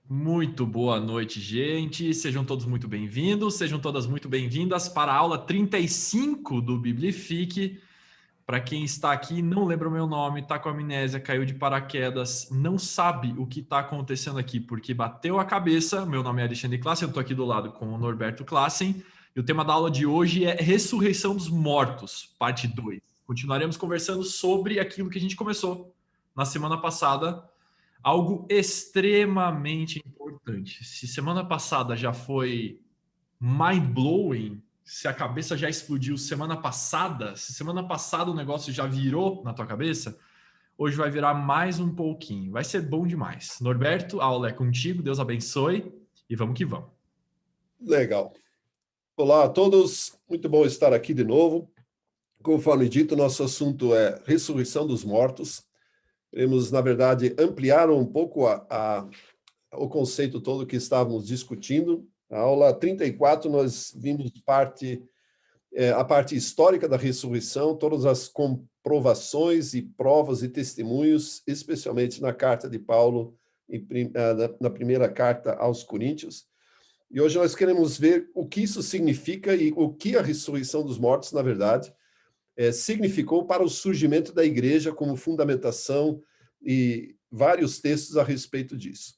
Muito boa noite, gente. Sejam todos muito bem-vindos, sejam todas muito bem-vindas para a aula 35 do Biblifique. Para quem está aqui, não lembra o meu nome, está com amnésia, caiu de paraquedas, não sabe o que está acontecendo aqui porque bateu a cabeça. Meu nome é Alexandre Klassen, eu estou aqui do lado com o Norberto Klassen. E o tema da aula de hoje é Ressurreição dos Mortos, parte 2. Continuaremos conversando sobre aquilo que a gente começou na semana passada, algo extremamente importante. Se semana passada já foi mind-blowing, se a cabeça já explodiu semana passada, se semana passada o negócio já virou na tua cabeça, hoje vai virar mais um pouquinho. Vai ser bom demais. Norberto, a aula é contigo, Deus abençoe e vamos que vamos. Legal. Olá a todos, muito bom estar aqui de novo. Conforme dito, nosso assunto é ressurreição dos mortos. Queremos, na verdade, ampliar um pouco o conceito todo que estávamos discutindo. Na aula 34, nós vimos a parte histórica da ressurreição, todas as comprovações e provas e testemunhos, especialmente na carta de Paulo, na primeira carta aos Coríntios. E hoje nós queremos ver o que isso significa e o que a ressurreição dos mortos, na verdade, significou para o surgimento da igreja como fundamentação e vários textos a respeito disso.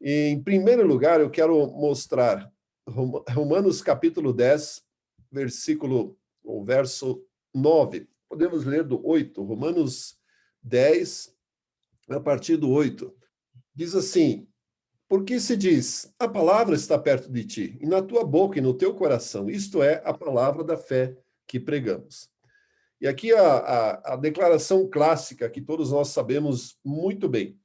Em primeiro lugar, eu quero mostrar Romanos capítulo 10, verso 9. Podemos ler do 8, Romanos 10, a partir do 8. Diz assim: porque se diz, a palavra está perto de ti, e na tua boca e no teu coração, isto é, a palavra da fé que pregamos. E aqui a declaração clássica que todos nós sabemos muito bem.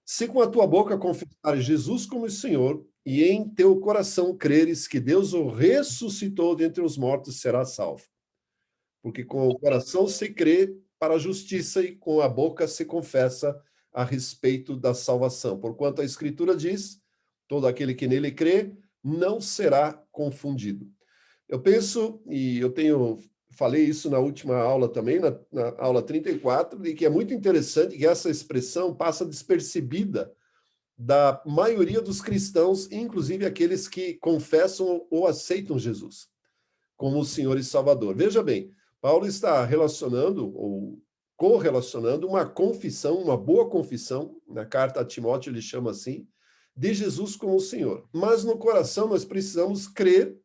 Se com a tua boca confessares Jesus como Senhor, e em teu coração creres que Deus o ressuscitou dentre os mortos, serás salvo. Porque com o coração se crê para a justiça e com a boca se confessa a respeito da salvação. Porquanto a Escritura diz, todo aquele que nele crê não será confundido. Eu penso, e falei isso na última aula também, na aula 34, e que é muito interessante que essa expressão passa despercebida da maioria dos cristãos, inclusive aqueles que confessam ou aceitam Jesus como o Senhor e Salvador. Veja bem, Paulo está relacionando ou correlacionando uma confissão, uma boa confissão, na carta a Timóteo ele chama assim, de Jesus como o Senhor. Mas no coração nós precisamos crer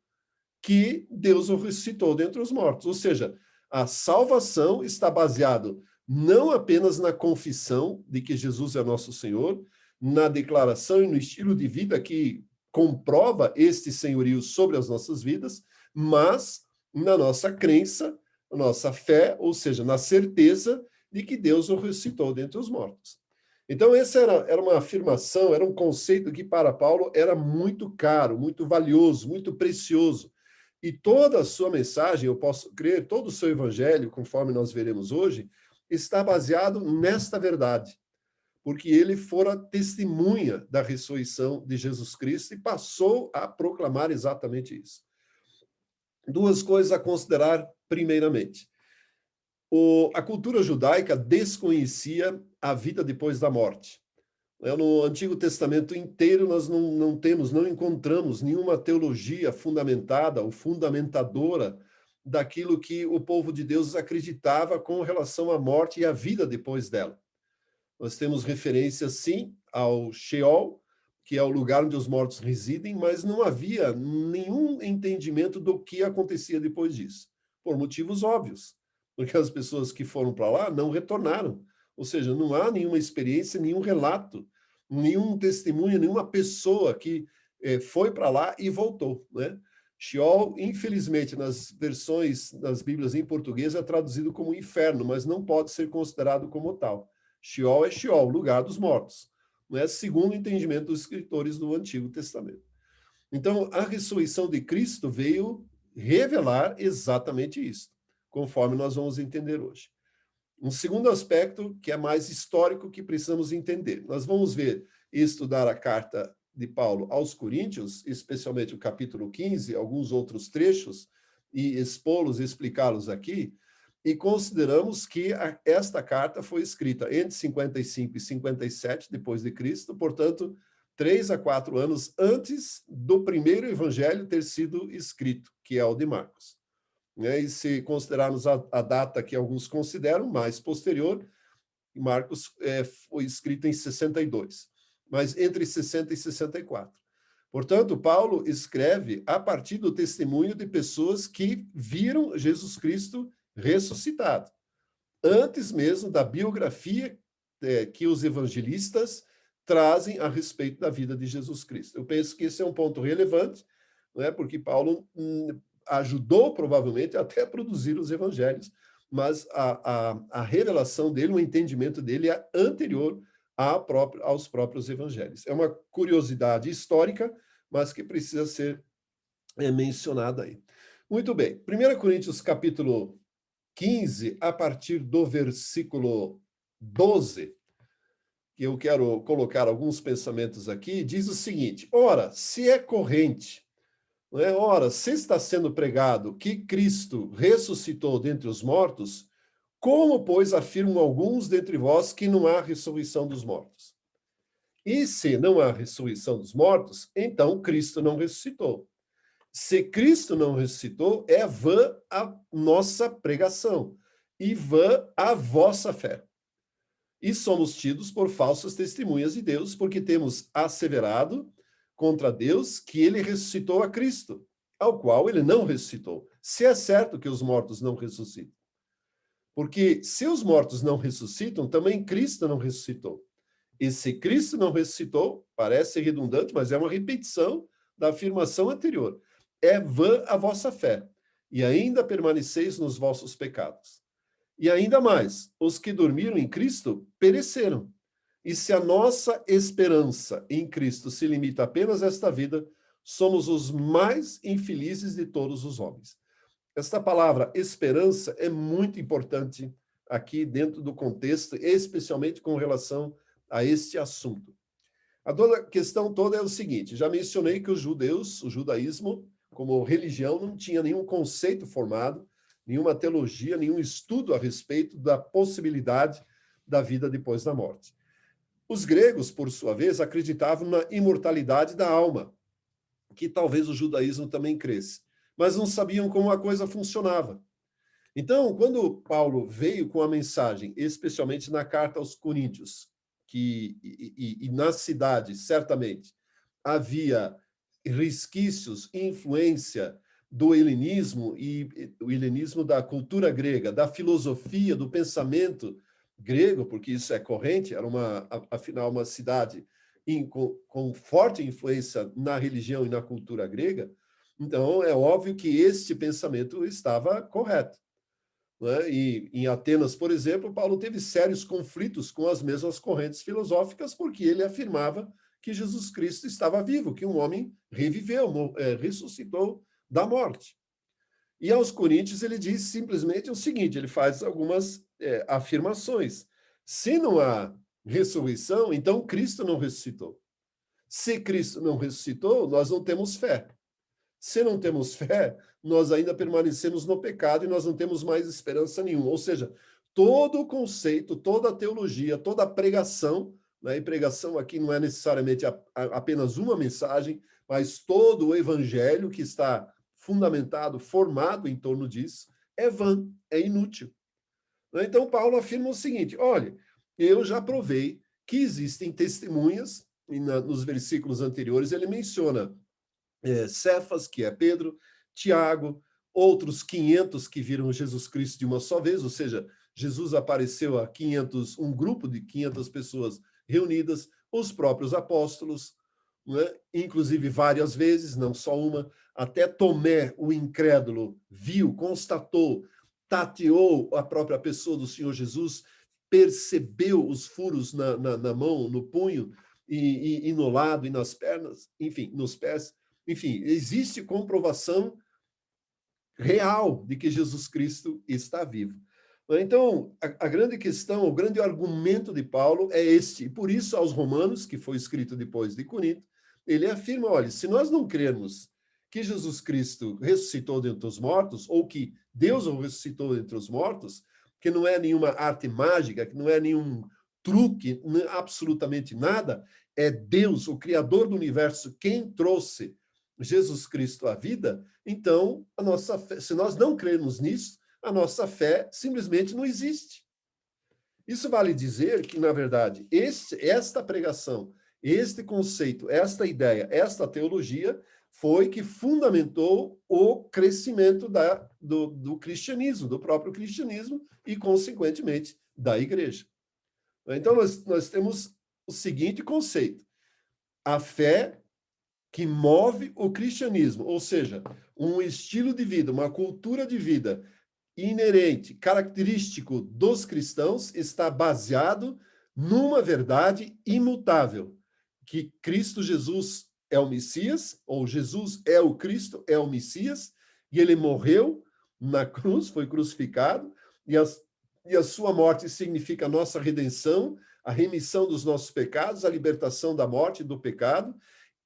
que Deus o ressuscitou dentre os mortos. Ou seja, a salvação está baseada não apenas na confissão de que Jesus é nosso Senhor, na declaração e no estilo de vida que comprova este senhorio sobre as nossas vidas, mas na nossa crença, na nossa fé, ou seja, na certeza de que Deus o ressuscitou dentre os mortos. Então, essa era uma afirmação, era um conceito que para Paulo era muito caro, muito valioso, muito precioso. E toda a sua mensagem, eu posso crer, todo o seu evangelho, conforme nós veremos hoje, está baseado nesta verdade, porque ele fora testemunha da ressurreição de Jesus Cristo e passou a proclamar exatamente isso. Duas coisas a considerar primeiramente. A cultura judaica desconhecia a vida depois da morte. No Antigo Testamento inteiro nós não encontramos nenhuma teologia fundamentada ou fundamentadora daquilo que o povo de Deus acreditava com relação à morte e à vida depois dela. Nós temos referência, sim, ao Sheol, que é o lugar onde os mortos residem, mas não havia nenhum entendimento do que acontecia depois disso, por motivos óbvios, porque as pessoas que foram para lá não retornaram. Ou seja, não há nenhuma experiência, nenhum relato, nenhum testemunho, nenhuma pessoa que foi para lá e voltou, né? Sheol, infelizmente, nas versões das Bíblias em português é traduzido como inferno, mas não pode ser considerado como tal. Sheol é Sheol, lugar dos mortos, né? Segundo o entendimento dos escritores do Antigo Testamento. Então, a ressurreição de Cristo veio revelar exatamente isso, conforme nós vamos entender hoje. Um segundo aspecto, que é mais histórico, que precisamos entender. Nós vamos ver e estudar a carta de Paulo aos Coríntios, especialmente o capítulo 15, alguns outros trechos, e expô-los e explicá-los aqui, e consideramos que esta carta foi escrita entre 55 e 57 depois de Cristo, portanto, 3 a 4 anos antes do primeiro evangelho ter sido escrito, que é o de Marcos. E se considerarmos a data que alguns consideram mais posterior, Marcos foi escrito em 62, mas entre 60 e 64. Portanto, Paulo escreve a partir do testemunho de pessoas que viram Jesus Cristo ressuscitado, antes mesmo da biografia que os evangelistas trazem a respeito da vida de Jesus Cristo. Eu penso que esse é um ponto relevante, né, porque Paulo ajudou, provavelmente, até a produzir os evangelhos, mas a revelação dele, o entendimento dele é anterior aos próprios evangelhos. É uma curiosidade histórica, mas que precisa ser mencionada aí. Muito bem. 1 Coríntios, capítulo 15, a partir do versículo 12, que eu quero colocar alguns pensamentos aqui, diz o seguinte: ora, se é corrente, não é? Ora, se está sendo pregado que Cristo ressuscitou dentre os mortos, como, pois, afirmam alguns dentre vós que não há ressurreição dos mortos? E se não há ressurreição dos mortos, então Cristo não ressuscitou. Se Cristo não ressuscitou, é vã a nossa pregação e vã a vossa fé. E somos tidos por falsas testemunhas de Deus, porque temos asseverado contra Deus que ele ressuscitou a Cristo, ao qual ele não ressuscitou. Se é certo que os mortos não ressuscitam. Porque se os mortos não ressuscitam, também Cristo não ressuscitou. E se Cristo não ressuscitou, parece redundante, mas é uma repetição da afirmação anterior. É vã a vossa fé, e ainda permaneceis nos vossos pecados. E ainda mais, os que dormiram em Cristo pereceram. E se a nossa esperança em Cristo se limita apenas a esta vida, somos os mais infelizes de todos os homens. Esta palavra esperança é muito importante aqui dentro do contexto, especialmente com relação a este assunto. A questão toda é o seguinte: já mencionei que os judeus, o judaísmo, como religião, não tinha nenhum conceito formado, nenhuma teologia, nenhum estudo a respeito da possibilidade da vida depois da morte. Os gregos, por sua vez, acreditavam na imortalidade da alma, que talvez o judaísmo também cresce, mas não sabiam como a coisa funcionava. Então, quando Paulo veio com a mensagem, especialmente na carta aos Coríntios, e na cidade, certamente, havia resquícios, influência do helenismo, e o helenismo da cultura grega, da filosofia, do pensamento grego, porque isso é corrente, era afinal uma cidade com forte influência na religião e na cultura grega. Então, é óbvio que este pensamento estava correto. Né? E em Atenas, por exemplo, Paulo teve sérios conflitos com as mesmas correntes filosóficas, porque ele afirmava que Jesus Cristo estava vivo, que um homem reviveu, ressuscitou da morte. E aos Coríntios ele diz simplesmente o seguinte: ele faz algumas afirmações. Se não há ressurreição, então Cristo não ressuscitou. Se Cristo não ressuscitou, nós não temos fé. Se não temos fé, nós ainda permanecemos no pecado e nós não temos mais esperança nenhuma. Ou seja, todo o conceito, toda a teologia, toda a pregação, né, e pregação aqui não é necessariamente apenas uma mensagem, mas todo o evangelho que está fundamentado, formado em torno disso, é vã, é inútil. Então, Paulo afirma o seguinte: olha, eu já provei que existem testemunhas, e nos versículos anteriores ele menciona Cefas, que é Pedro, Tiago, outros 500 que viram Jesus Cristo de uma só vez, ou seja, Jesus apareceu a 500, um grupo de 500 pessoas reunidas, os próprios apóstolos, né? Inclusive várias vezes, não só uma, até Tomé, o incrédulo, viu, constatou, tateou a própria pessoa do Senhor Jesus, percebeu os furos na mão, no punho, e no lado, e nas pernas, enfim, nos pés. Enfim, existe comprovação real de que Jesus Cristo está vivo. Então, a grande questão, o grande argumento de Paulo é este. E por isso, aos Romanos, que foi escrito depois de Corinto, ele afirma: olha, se nós não crermos que Jesus Cristo ressuscitou dentre os mortos, ou que Deus o ressuscitou dentre os mortos, que não é nenhuma arte mágica, que não é nenhum truque, absolutamente nada, é Deus, o Criador do universo, quem trouxe Jesus Cristo à vida, então, a nossa fé, se nós não cremos nisso, a nossa fé simplesmente não existe. Isso vale dizer que, na verdade, esta pregação, este conceito, esta ideia, esta teologia, foi que fundamentou o crescimento do cristianismo, do próprio cristianismo e, consequentemente, da igreja. Então, nós temos o seguinte conceito: a fé que move o cristianismo, ou seja, um estilo de vida, uma cultura de vida inerente, característico dos cristãos, está baseado numa verdade imutável, que Cristo Jesus é o Messias, ou Jesus é o Cristo, é o Messias, e ele morreu na cruz, foi crucificado, e a sua morte significa a nossa redenção, a remissão dos nossos pecados, a libertação da morte e do pecado,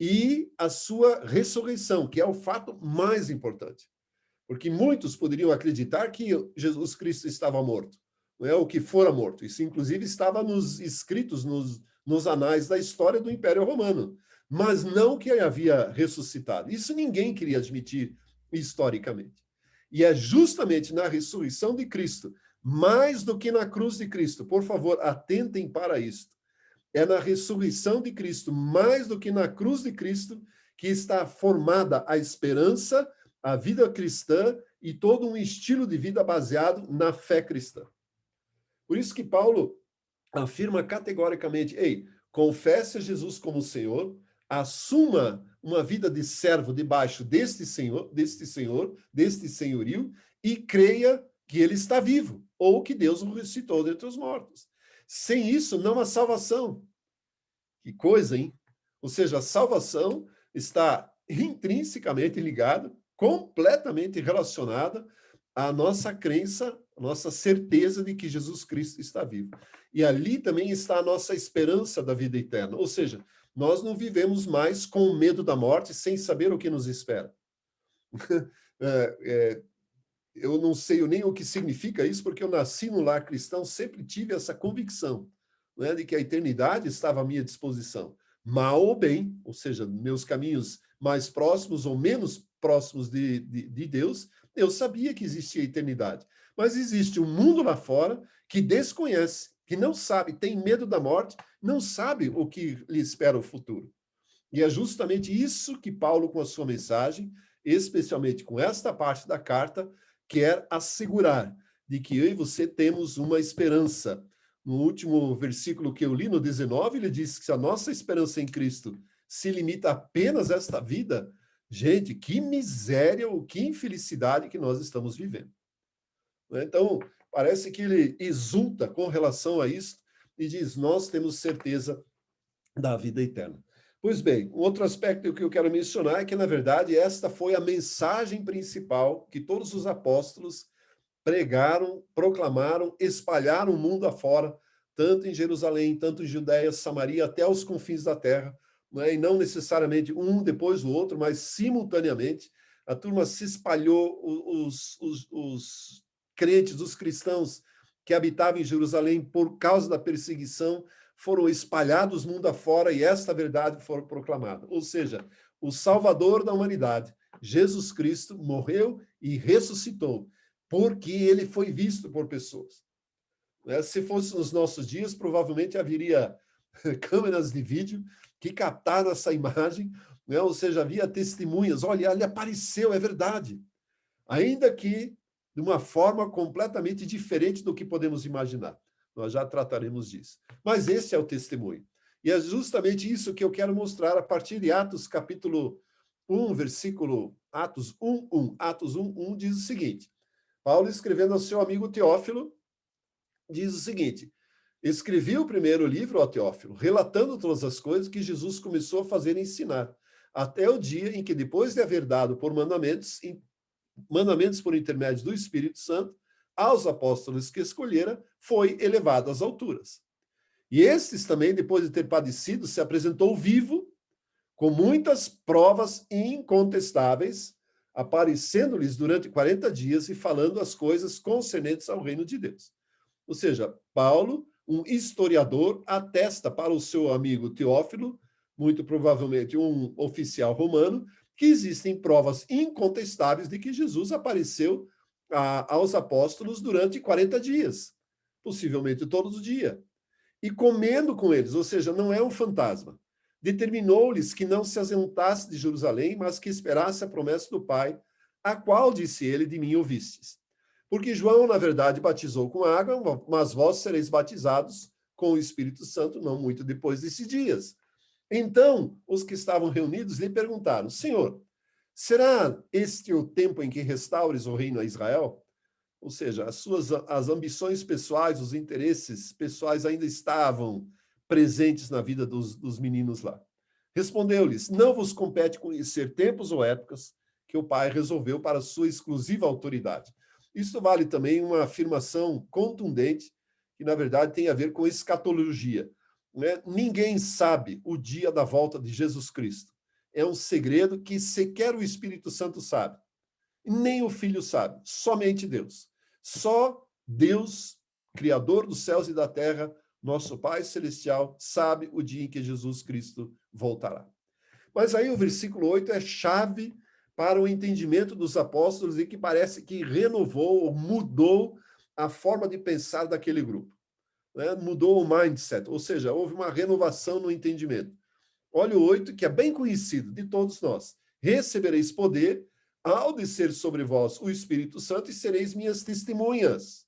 e a sua ressurreição, que é o fato mais importante. Porque muitos poderiam acreditar que Jesus Cristo estava morto, não é o que fora morto. Isso, inclusive, estava nos escritos nos anais da história do Império Romano, mas não que ele havia ressuscitado. Isso ninguém queria admitir historicamente. E é justamente na ressurreição de Cristo, mais do que na cruz de Cristo, por favor, atentem para isto. É na ressurreição de Cristo, mais do que na cruz de Cristo, que está formada a esperança, a vida cristã e todo um estilo de vida baseado na fé cristã. Por isso que Paulo afirma categoricamente: ei, confesse a Jesus como Senhor, assuma uma vida de servo debaixo deste senhorio, e creia que ele está vivo, ou que Deus o ressuscitou dentre os mortos. Sem isso, não há salvação. Que coisa, hein? Ou seja, a salvação está intrinsecamente ligada, completamente relacionada à nossa crença, à nossa certeza de que Jesus Cristo está vivo. E ali também está a nossa esperança da vida eterna. Ou seja, nós não vivemos mais com medo da morte, sem saber o que nos espera. Eu não sei nem o que significa isso, porque eu nasci no lar cristão, sempre tive essa convicção, né, de que a eternidade estava à minha disposição. Mal ou bem, ou seja, meus caminhos mais próximos ou menos próximos de Deus, eu sabia que existia a eternidade. Mas existe um mundo lá fora que desconhece, que não sabe, tem medo da morte, não sabe o que lhe espera o futuro. E é justamente isso que Paulo, com a sua mensagem, especialmente com esta parte da carta, quer assegurar de que eu e você temos uma esperança. No último versículo que eu li, no 19, ele diz que se a nossa esperança em Cristo se limita apenas a esta vida, gente, que miséria ou que infelicidade que nós estamos vivendo. Então, parece que ele exulta com relação a isso e diz: nós temos certeza da vida eterna. Pois bem, um outro aspecto que eu quero mencionar é que, na verdade, esta foi a mensagem principal que todos os apóstolos pregaram, proclamaram, espalharam o mundo afora, tanto em Jerusalém, tanto em Judéia, Samaria, até os confins da terra, né? E não necessariamente um depois do outro, mas simultaneamente. A turma se espalhou, os crentes, os cristãos que habitavam em Jerusalém por causa da perseguição, foram espalhados mundo afora e esta verdade foi proclamada. Ou seja, o Salvador da humanidade, Jesus Cristo, morreu e ressuscitou, porque ele foi visto por pessoas. Se fosse nos nossos dias, provavelmente haveria câmeras de vídeo que captaram essa imagem, ou seja, havia testemunhas. Olha, ele apareceu, é verdade. Ainda que de uma forma completamente diferente do que podemos imaginar. Nós já trataremos disso. Mas esse é o testemunho. E é justamente isso que eu quero mostrar a partir de Atos capítulo 1, versículo Atos 1:1. Atos 1:1 diz o seguinte: Paulo, escrevendo ao seu amigo Teófilo, diz o seguinte: escrevi o primeiro livro, ó Teófilo, relatando todas as coisas que Jesus começou a fazer e ensinar, até o dia em que, depois de haver dado por mandamentos por intermédio do Espírito Santo, aos apóstolos que escolhera, foi elevado às alturas. E estes também, depois de ter padecido, se apresentou vivo, com muitas provas incontestáveis, aparecendo-lhes durante 40 dias e falando as coisas concernentes ao reino de Deus. Ou seja, Paulo um historiador atesta para o seu amigo Teófilo, muito provavelmente um oficial romano, que existem provas incontestáveis de que Jesus apareceu aos apóstolos durante 40 dias, possivelmente todos os dias, e comendo com eles, ou seja, não é um fantasma. Determinou-lhes que não se ausentasse de Jerusalém, mas que esperasse a promessa do Pai, a qual, disse ele, de mim ouvistes. Porque João, na verdade, batizou com água, mas vós sereis batizados com o Espírito Santo não muito depois desses dias. Então, os que estavam reunidos lhe perguntaram, Senhor, será este o tempo em que restaures o reino a Israel? Ou seja, as ambições pessoais, os interesses pessoais ainda estavam presentes na vida dos meninos lá. Respondeu-lhes, não vos compete conhecer tempos ou épocas que o Pai resolveu para sua exclusiva autoridade. Isso vale também uma afirmação contundente, que na verdade tem a ver com escatologia. Né? Ninguém sabe o dia da volta de Jesus Cristo. É um segredo que sequer o Espírito Santo sabe. Nem o Filho sabe, somente Deus. Só Deus, Criador dos céus e da terra, nosso Pai Celestial, sabe o dia em que Jesus Cristo voltará. Mas aí o versículo 8 é chave para o entendimento dos apóstolos e que parece que renovou ou mudou a forma de pensar daquele grupo. Né? Mudou o mindset, ou seja, houve uma renovação no entendimento. Olha o 8, que é bem conhecido de todos nós. Recebereis poder ao descer sobre vós o Espírito Santo e sereis minhas testemunhas.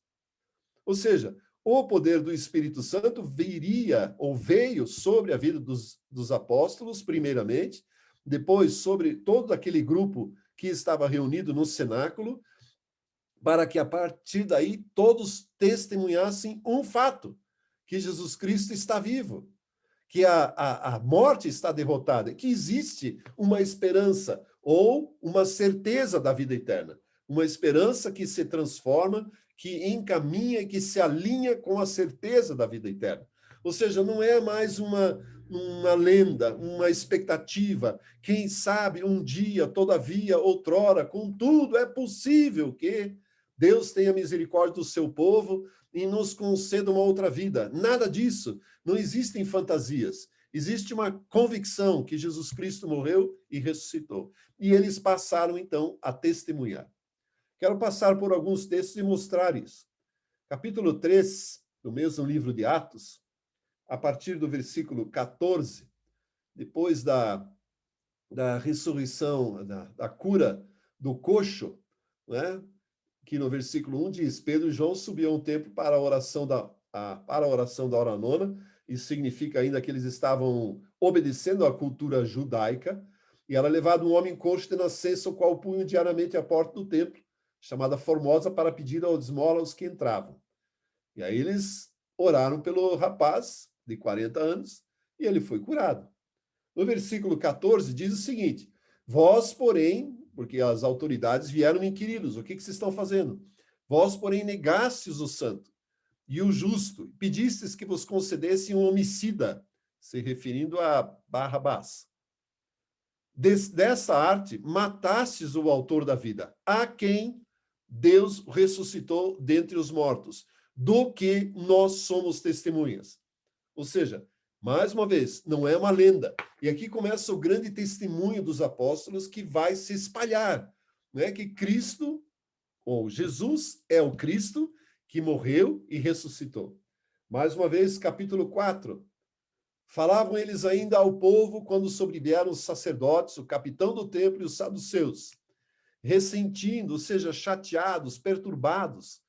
Ou seja, o poder do Espírito Santo viria ou veio sobre a vida dos apóstolos, primeiramente, depois sobre todo aquele grupo que estava reunido no cenáculo, para que a partir daí todos testemunhassem um fato, que Jesus Cristo está vivo, que a morte está derrotada, que existe uma esperança ou uma certeza da vida eterna, uma esperança que se transforma, que encaminha e que se alinha com a certeza da vida eterna. Ou seja, não é mais uma lenda, uma expectativa. Quem sabe um dia, todavia, outrora, contudo, é possível que Deus tenha misericórdia do seu povo e nos conceda uma outra vida. Nada disso. Não existem fantasias. Existe uma convicção que Jesus Cristo morreu e ressuscitou. E eles passaram, então, a testemunhar. Quero passar por alguns textos e mostrar isso. Capítulo 3, do mesmo livro de Atos, a partir do versículo 14, depois da ressurreição, da cura do coxo, né? Que no versículo 1 diz, Pedro e João subiam ao templo para a oração da hora nona, isso significa ainda que eles estavam obedecendo à cultura judaica, e era levado um homem coxo de nascença, o qual punha diariamente à porta do templo, chamada Formosa, para pedir a esmola aos que entravam. E aí eles oraram pelo rapaz, de 40 anos, e ele foi curado. No versículo 14 diz o seguinte, vós, porém, porque as autoridades vieram me inquiri-los, o que vocês estão fazendo? Vós, porém, negastes o santo e o justo, pedistes que vos concedessem um homicida, se referindo a Barrabás. Dessa arte, matastes o autor da vida, a quem Deus ressuscitou dentre os mortos, do que nós somos testemunhas. Ou seja, mais uma vez, não é uma lenda. E aqui começa o grande testemunho dos apóstolos que vai se espalhar, né? Que Cristo, ou Jesus, é o Cristo que morreu e ressuscitou. Mais uma vez, capítulo 4. Falavam eles ainda ao povo quando sobrevieram os sacerdotes, o capitão do templo e os saduceus, ressentindo, ou seja, chateados, perturbados,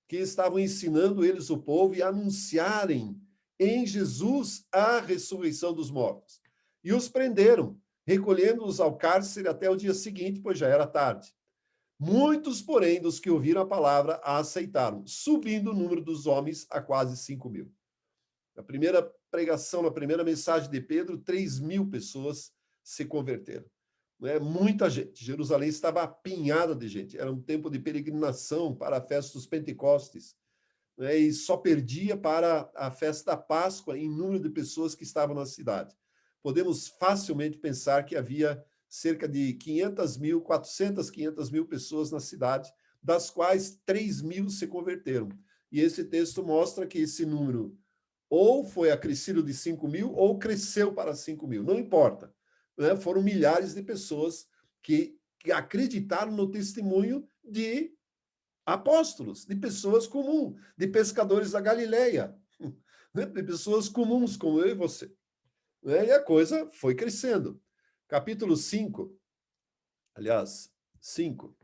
que estavam ensinando eles o povo e anunciarem em Jesus a ressurreição dos mortos. E os prenderam, recolhendo-os ao cárcere até o dia seguinte, pois já era tarde. Muitos, porém, dos que ouviram a palavra a aceitaram, subindo o número dos homens a quase 5.000. Na primeira pregação, na primeira mensagem de Pedro, 3.000 pessoas se converteram. Muita gente. Jerusalém estava apinhada de gente. Era um tempo de peregrinação para a festa dos Pentecostes. E só perdia para a festa da Páscoa em número de pessoas que estavam na cidade. Podemos facilmente pensar que havia cerca de 500 mil pessoas na cidade, das quais 3.000 se converteram. E esse texto mostra que esse número ou foi acrescido de 5.000, ou cresceu para 5.000, não importa. Né? Foram milhares de pessoas que acreditaram no testemunho de apóstolos, de pessoas comuns, de pescadores da Galileia, né? De pessoas comuns como eu e você. Né? E a coisa foi crescendo. Capítulo 5, aliás, 5,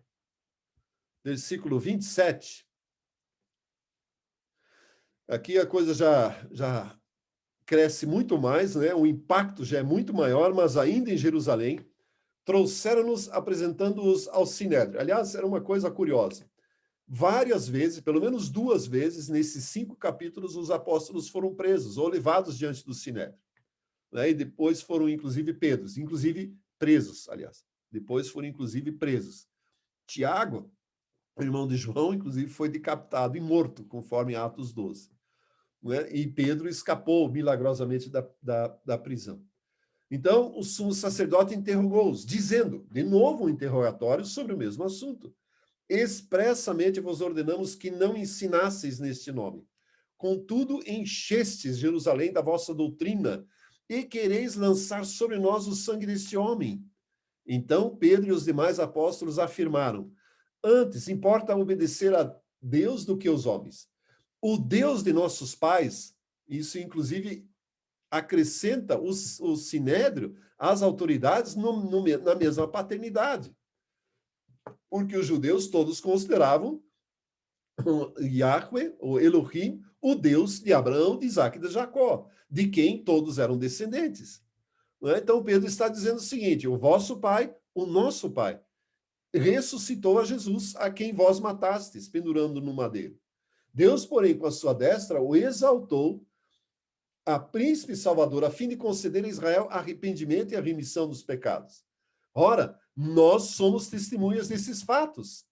versículo 27. Aqui a coisa já cresce muito mais, né? O impacto já é muito maior, mas ainda em Jerusalém, trouxeram-nos apresentando-os ao Sinédrio. Aliás, era uma coisa curiosa. Várias vezes, pelo menos 2 vezes, nesses 5 capítulos, os apóstolos foram presos ou levados diante do Sinédrio. Né? E depois foram, inclusive, presos, aliás. Depois foram, inclusive, presos. Tiago, o irmão de João, inclusive, foi decapitado e morto, conforme Atos 12. Né? E Pedro escapou milagrosamente da prisão. Então, o sumo sacerdote interrogou-os, dizendo, de novo um interrogatório sobre o mesmo assunto. Expressamente vos ordenamos que não ensinasseis neste nome. Contudo, enchestes Jerusalém da vossa doutrina e quereis lançar sobre nós o sangue deste homem. Então, Pedro e os demais apóstolos afirmaram, antes importa obedecer a Deus do que aos homens. O Deus de nossos pais, isso inclusive acrescenta o sinédrio às autoridades na mesma paternidade. Porque os judeus todos consideravam Yahweh, o Elohim, o Deus de Abraão, de Isaac e de Jacó, de quem todos eram descendentes. Então Pedro está dizendo o seguinte, o vosso pai, o nosso pai, ressuscitou a Jesus, a quem vós matastes, pendurando no madeiro. Deus, porém, com a sua destra, o exaltou a príncipe salvador, a fim de conceder a Israel arrependimento e a remissão dos pecados. Ora, nós somos testemunhas desses fatos.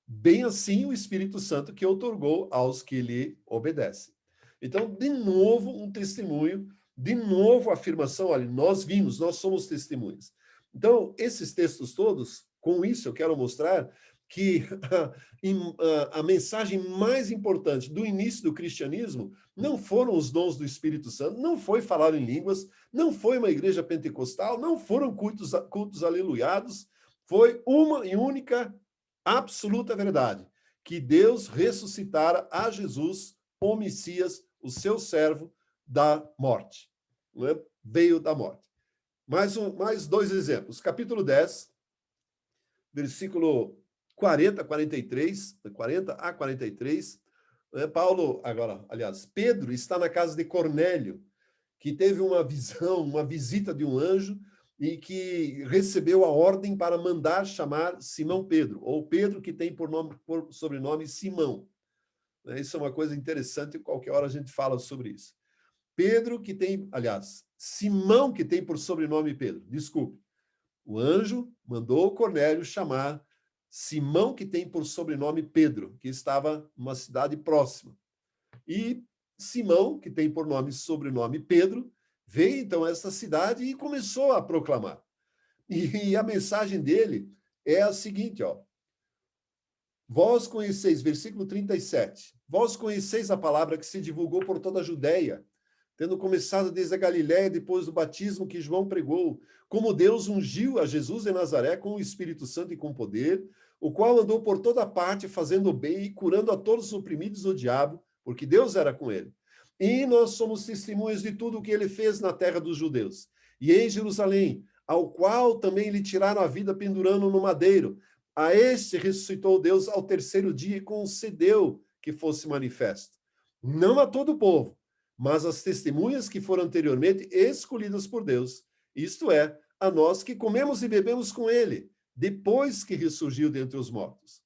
Bem assim o Espírito Santo que outorgou aos que lhe obedecem. Então, de novo, um testemunho, de novo a afirmação, olha, nós vimos, nós somos testemunhas. Então, esses textos todos, com isso eu quero mostrar que a mensagem mais importante do início do cristianismo não foram os dons do Espírito Santo, não foi falar em línguas, não foi uma igreja pentecostal, não foram cultos aleluiados, foi uma e única absoluta verdade, que Deus ressuscitara a Jesus, o Messias, o seu servo, da morte. Não é? Veio da morte. Mais 2 exemplos. Capítulo 10, versículo 40 a 43, Paulo, agora, aliás, Pedro está na casa de Cornélio, que teve uma visão, uma visita de um anjo e que recebeu a ordem para mandar chamar Simão Pedro, ou Pedro que tem por sobrenome Simão. Isso é uma coisa interessante, qualquer hora a gente fala sobre isso. Pedro que tem, aliás, Simão que tem por sobrenome Pedro, desculpe. O anjo mandou Cornélio chamar Simão, que tem por sobrenome Pedro, que estava numa cidade próxima. E Simão, que tem por sobrenome Pedro, veio então a essa cidade e começou a proclamar. E a mensagem dele é a seguinte, ó. Vós conheceis, versículo 37, vós conheceis a palavra que se divulgou por toda a Judéia, tendo começado desde a Galiléia, depois do batismo que João pregou, como Deus ungiu a Jesus de Nazaré com o Espírito Santo e com poder, o qual andou por toda parte fazendo o bem e curando a todos os oprimidos do diabo, porque Deus era com ele. E nós somos testemunhas de tudo o que ele fez na terra dos judeus. E em Jerusalém, ao qual também lhe tiraram a vida pendurando no madeiro, a este ressuscitou Deus ao 3º dia e concedeu que fosse manifesto. Não a todo o povo, mas as testemunhas que foram anteriormente escolhidas por Deus, isto é, a nós que comemos e bebemos com ele, depois que ressurgiu dentre os mortos.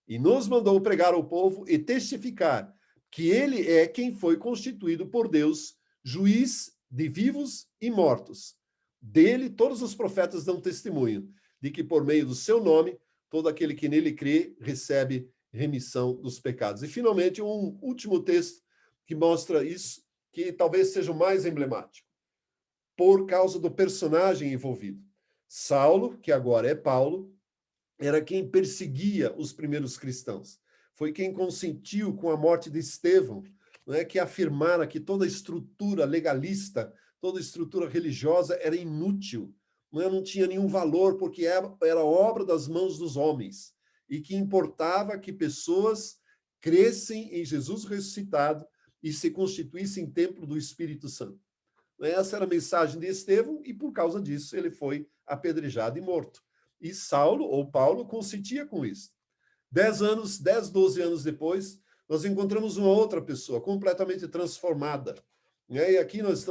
E nos mandou pregar ao povo e testificar que ele é quem foi constituído por Deus, juiz de vivos e mortos. Dele, todos os profetas dão testemunho de que, por meio do seu nome, todo aquele que nele crê recebe remissão dos pecados. E, finalmente, um último texto que mostra isso, que talvez seja o mais emblemático, por causa do personagem envolvido. Saulo, que agora é Paulo, era quem perseguia os primeiros cristãos. Foi quem consentiu com a morte de Estevão não é, que afirmara que toda estrutura legalista, toda estrutura religiosa era inútil, não tinha nenhum valor, porque era obra das mãos dos homens, e que importava que pessoas crescem em Jesus ressuscitado e se constituíssem templo do Espírito Santo. Essa era a mensagem de Estevão, e por causa disso ele foi apedrejado e morto. E Saulo, ou Paulo, consentia com isso. 12 anos depois, nós encontramos uma outra pessoa completamente transformada. E aqui nós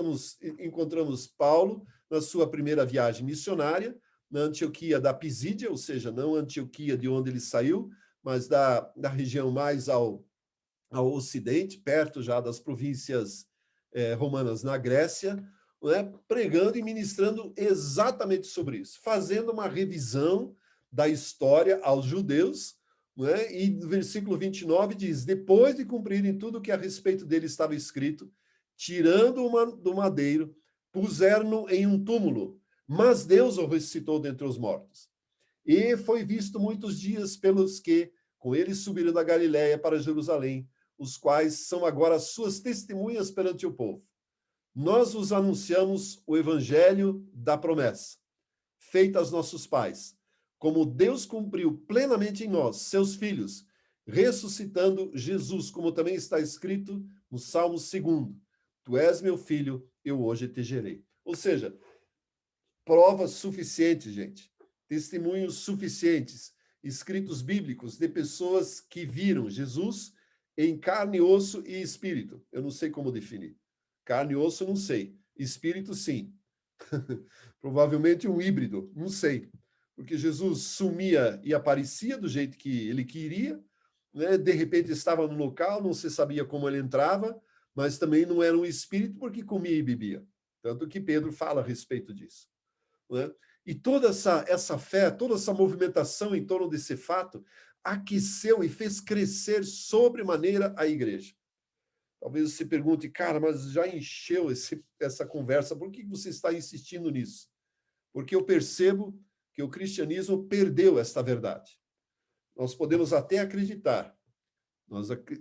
encontramos Paulo na sua primeira viagem missionária, na Antioquia da Pisídia, ou seja, não a Antioquia de onde ele saiu, mas da região mais ao ocidente, perto já das províncias romanas na Grécia, pregando e ministrando exatamente sobre isso, fazendo uma revisão da história aos judeus, e no versículo 29 diz: depois de cumprirem tudo o que a respeito dele estava escrito, tirando-o do madeiro, puseram-no em um túmulo, mas Deus o ressuscitou dentre os mortos. E foi visto muitos dias pelos que com ele subiram da Galiléia para Jerusalém, os quais são agora suas testemunhas perante o povo. Nós vos anunciamos o evangelho da promessa, feita aos nossos pais, como Deus cumpriu plenamente em nós, seus filhos, ressuscitando Jesus, como também está escrito no Salmo 2: Tu és meu filho, eu hoje te gerei. Ou seja, provas suficientes, gente, testemunhos suficientes, escritos bíblicos de pessoas que viram Jesus em carne, osso e espírito. Eu não sei como definir. Carne e osso, não sei. Espírito, sim. Provavelmente um híbrido, não sei. Porque Jesus sumia e aparecia do jeito que ele queria, de repente estava no local, não se sabia como ele entrava, mas também não era um espírito porque comia e bebia. Tanto que Pedro fala a respeito disso. E toda essa fé, toda essa movimentação em torno desse fato aqueceu e fez crescer sobremaneira a igreja. Talvez você pergunte: cara, mas já encheu essa conversa, por que você está insistindo nisso? Porque eu percebo que o cristianismo perdeu esta verdade. Nós podemos até acreditar,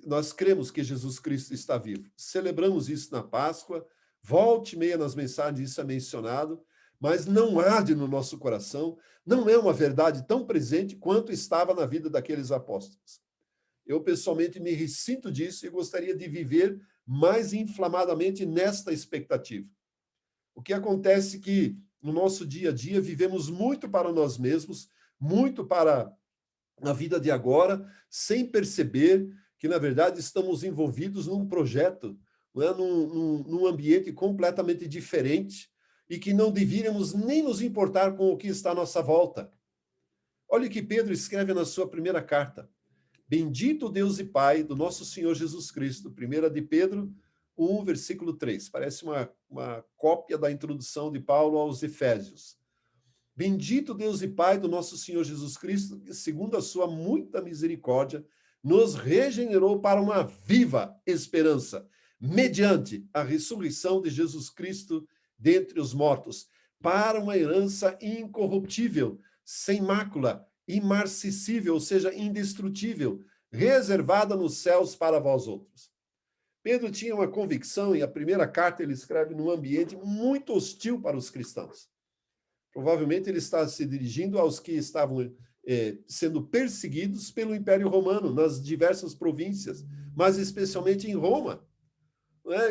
nós cremos que Jesus Cristo está vivo, celebramos isso na Páscoa, volte e meia nas mensagens isso é mencionado, mas não arde no nosso coração, não é uma verdade tão presente quanto estava na vida daqueles apóstolos. Eu, pessoalmente, me ressinto disso e gostaria de viver mais inflamadamente nesta expectativa. O que acontece é que, no nosso dia a dia, vivemos muito para nós mesmos, muito para a vida de agora, sem perceber que, na verdade, estamos envolvidos num projeto, num ambiente completamente diferente, e que não deveríamos nem nos importar com o que está à nossa volta. Olha o que Pedro escreve na sua primeira carta. Bendito Deus e Pai do nosso Senhor Jesus Cristo. 1 de Pedro 1, versículo 3. Parece uma cópia da introdução de Paulo aos Efésios. Bendito Deus e Pai do nosso Senhor Jesus Cristo, que, segundo a sua muita misericórdia, nos regenerou para uma viva esperança, mediante a ressurreição de Jesus Cristo dentre os mortos, para uma herança incorruptível, sem mácula, imarcessível, ou seja, indestrutível, reservada nos céus para vós outros. Pedro tinha uma convicção, e a primeira carta ele escreve num ambiente muito hostil para os cristãos. Provavelmente ele está se dirigindo aos que estavam sendo perseguidos pelo Império Romano nas diversas províncias, mas especialmente em Roma.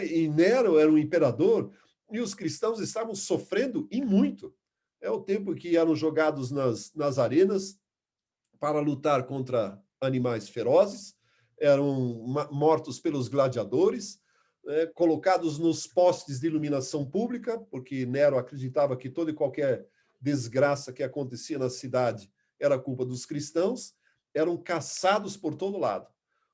E Nero era um imperador, e os cristãos estavam sofrendo e muito. É o tempo que eram jogados nas arenas para lutar contra animais ferozes, eram mortos pelos gladiadores, colocados nos postes de iluminação pública, porque Nero acreditava que toda e qualquer desgraça que acontecia na cidade era culpa dos cristãos, eram caçados por todo lado.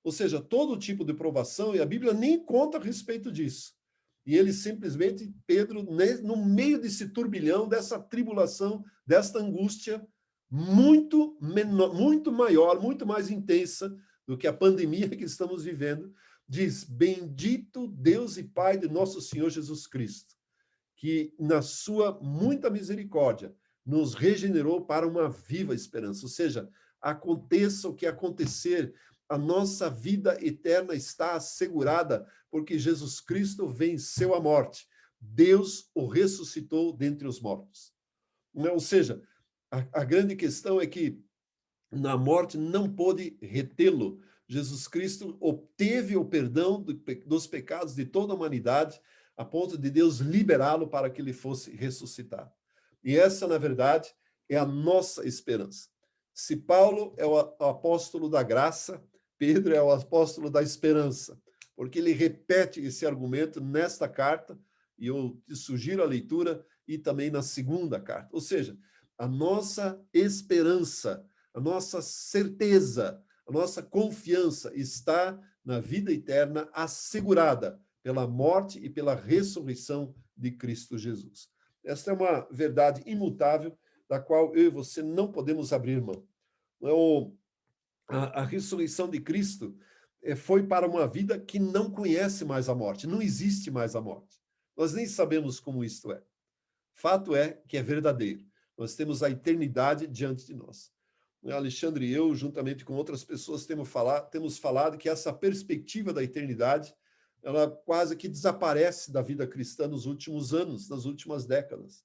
Ou seja, todo tipo de provação, e a Bíblia nem conta a respeito disso. E ele simplesmente, Pedro, no meio desse turbilhão, dessa tribulação, desta angústia, muito maior, muito mais intensa do que a pandemia que estamos vivendo, diz: bendito Deus e Pai de nosso Senhor Jesus Cristo, que na sua muita misericórdia nos regenerou para uma viva esperança. Ou seja, aconteça o que acontecer, a nossa vida eterna está assegurada, porque Jesus Cristo venceu a morte. Deus o ressuscitou dentre os mortos. Ou seja, a grande questão é que na morte não pôde retê-lo. Jesus Cristo obteve o perdão dos pecados de toda a humanidade, a ponto de Deus liberá-lo para que ele fosse ressuscitado. E essa, na verdade, é a nossa esperança. Se Paulo é o apóstolo da graça, Pedro é o apóstolo da esperança, porque ele repete esse argumento nesta carta, e eu te sugiro a leitura, e também na segunda carta. Ou seja, a nossa esperança, a nossa certeza, a nossa confiança está na vida eterna assegurada pela morte e pela ressurreição de Cristo Jesus. Esta é uma verdade imutável da qual eu e você não podemos abrir mão. A ressurreição de Cristo foi para uma vida que não conhece mais a morte, não existe mais a morte. Nós nem sabemos como isto é. Fato é que é verdadeiro. Nós temos a eternidade diante de nós. Alexandre e eu, juntamente com outras pessoas, temos falado que essa perspectiva da eternidade, ela quase que desaparece da vida cristã nos últimos anos, nas últimas décadas.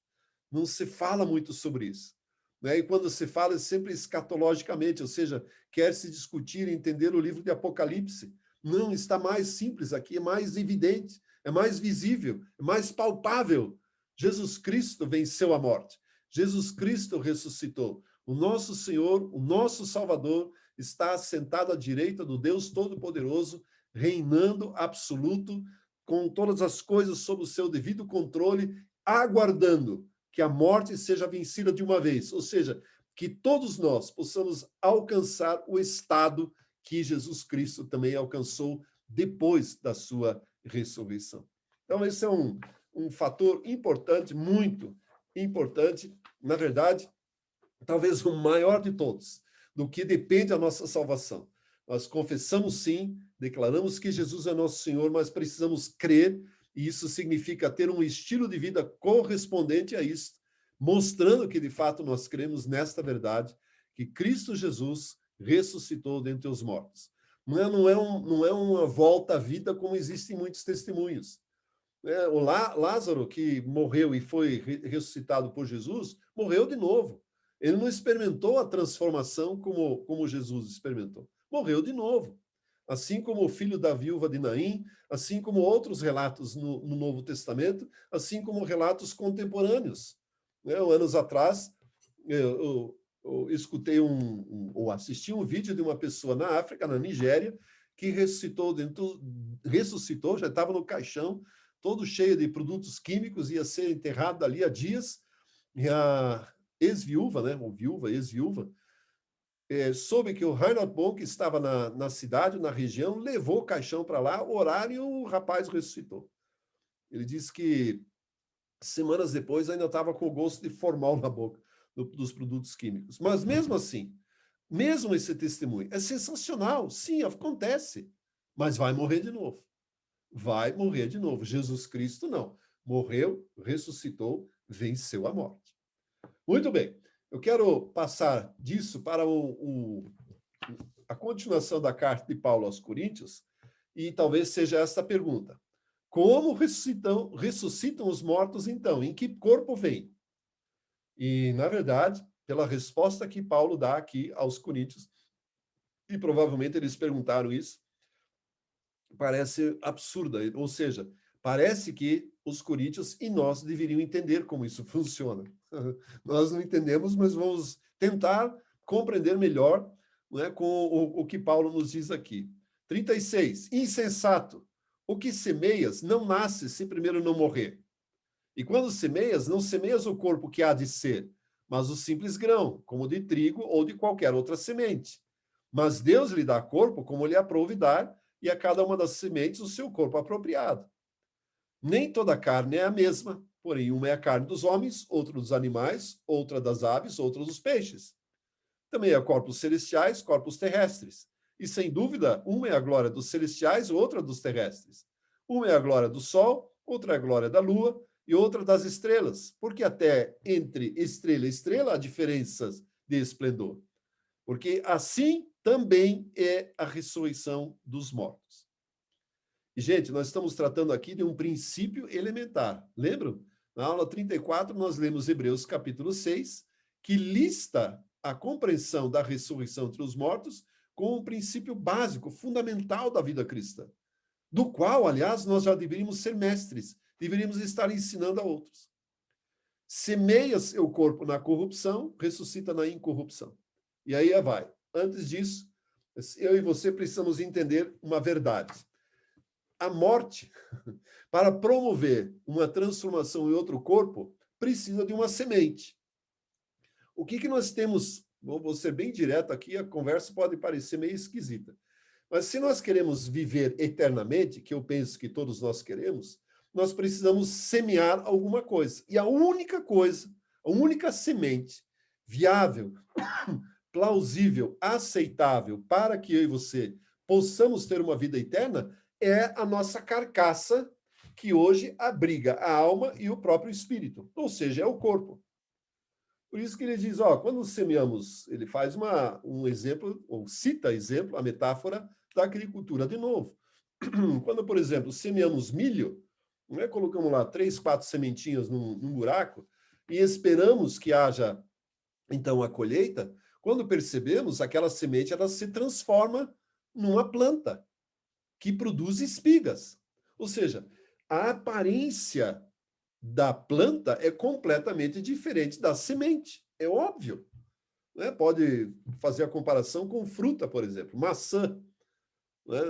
Não se fala muito sobre isso. E quando se fala, é sempre escatologicamente, ou seja, quer se discutir e entender o livro de Apocalipse. Não, está mais simples aqui, é mais evidente, é mais visível, é mais palpável. Jesus Cristo venceu a morte. Jesus Cristo ressuscitou. O nosso Senhor, o nosso Salvador, está sentado à direita do Deus Todo-Poderoso, reinando absoluto, com todas as coisas sob o seu devido controle, aguardando que a morte seja vencida de uma vez. Ou seja, que todos nós possamos alcançar o estado que Jesus Cristo também alcançou depois da sua ressurreição. Então, esse é um fator importante, muito importante, na verdade, talvez o maior de todos, do que depende a nossa salvação. Nós confessamos sim, declaramos que Jesus é nosso Senhor, mas precisamos crer, e isso significa ter um estilo de vida correspondente a isso, mostrando que de fato nós cremos nesta verdade, que Cristo Jesus ressuscitou dentre os mortos. Não é uma volta à vida como existem muitos testemunhos. O Lázaro, que morreu e foi ressuscitado por Jesus, morreu de novo. Ele não experimentou a transformação como Jesus experimentou. Morreu de novo. Assim como o filho da viúva de Naim, assim como outros relatos no Novo Testamento, assim como relatos contemporâneos. Anos atrás, eu escutei ou assisti um vídeo de uma pessoa na África, na Nigéria, que ressuscitou, já estava no caixão, todo cheio de produtos químicos, ia ser enterrado ali há dias, e a ex-viúva, ou viúva, ex-viúva, soube que o Reinhard Bonk estava na cidade, na região, levou o caixão para lá, oraram e o rapaz ressuscitou. Ele disse que semanas depois ainda estava com o gosto de formal na boca dos produtos químicos. Mas mesmo assim, mesmo esse testemunho é sensacional, sim, acontece, mas vai morrer de novo. Vai morrer de novo. Jesus Cristo não. Morreu, ressuscitou, venceu a morte. Muito bem. Eu quero passar disso para a continuação da carta de Paulo aos Coríntios, e talvez seja esta a pergunta. Como ressuscitam os mortos, então? Em que corpo vem? E, na verdade, pela resposta que Paulo dá aqui aos Coríntios, e provavelmente eles perguntaram isso, parece absurda, ou seja, parece que os coríntios e nós deveriam entender como isso funciona. Nós não entendemos, mas vamos tentar compreender melhor, com o que Paulo nos diz aqui. 36. Insensato. O que semeias não nasce se primeiro não morrer. E quando semeias, não semeias o corpo que há de ser, mas o simples grão, como de trigo ou de qualquer outra semente. Mas Deus lhe dá corpo como lhe aprouve dar, e a cada uma das sementes o seu corpo apropriado. Nem toda carne é a mesma, porém uma é a carne dos homens, outra dos animais, outra das aves, outra dos peixes. Também há corpos celestiais, corpos terrestres. E sem dúvida, uma é a glória dos celestiais, outra dos terrestres. Uma é a glória do sol, outra é a glória da lua e outra das estrelas, porque até entre estrela e estrela há diferenças de esplendor. porque assim também é a ressurreição dos mortos. E, gente, nós estamos tratando aqui de um princípio elementar. Lembram? Na aula 34, nós lemos Hebreus capítulo 6, que lista a compreensão da ressurreição entre os mortos como um princípio básico, fundamental da vida cristã, do qual, aliás, nós já deveríamos ser mestres, deveríamos estar ensinando a outros. Semeia seu corpo na corrupção, ressuscita na incorrupção. E aí vai. Antes disso, eu e você precisamos entender uma verdade. A morte, para promover uma transformação em outro corpo, precisa de uma semente. O que nós temos? Vou ser bem direto aqui, a conversa pode parecer meio esquisita. Mas se nós queremos viver eternamente, que eu penso que todos nós queremos, nós precisamos semear alguma coisa. E a única coisa, a única semente viável, plausível, aceitável para que eu e você possamos ter uma vida eterna é a nossa carcaça, que hoje abriga a alma e o próprio espírito, ou seja, é o corpo. Por isso que ele diz, quando semeamos, ele faz um exemplo, ou cita exemplo, a metáfora da agricultura de novo. Quando, por exemplo, semeamos milho, né, colocamos lá 3, 4 sementinhas num buraco e esperamos que haja, então, a colheita, quando percebemos, aquela semente ela se transforma numa planta que produz espigas. Ou seja, a aparência da planta é completamente diferente da semente. É óbvio. Né? Pode fazer a comparação com fruta, por exemplo. Maçã. Né?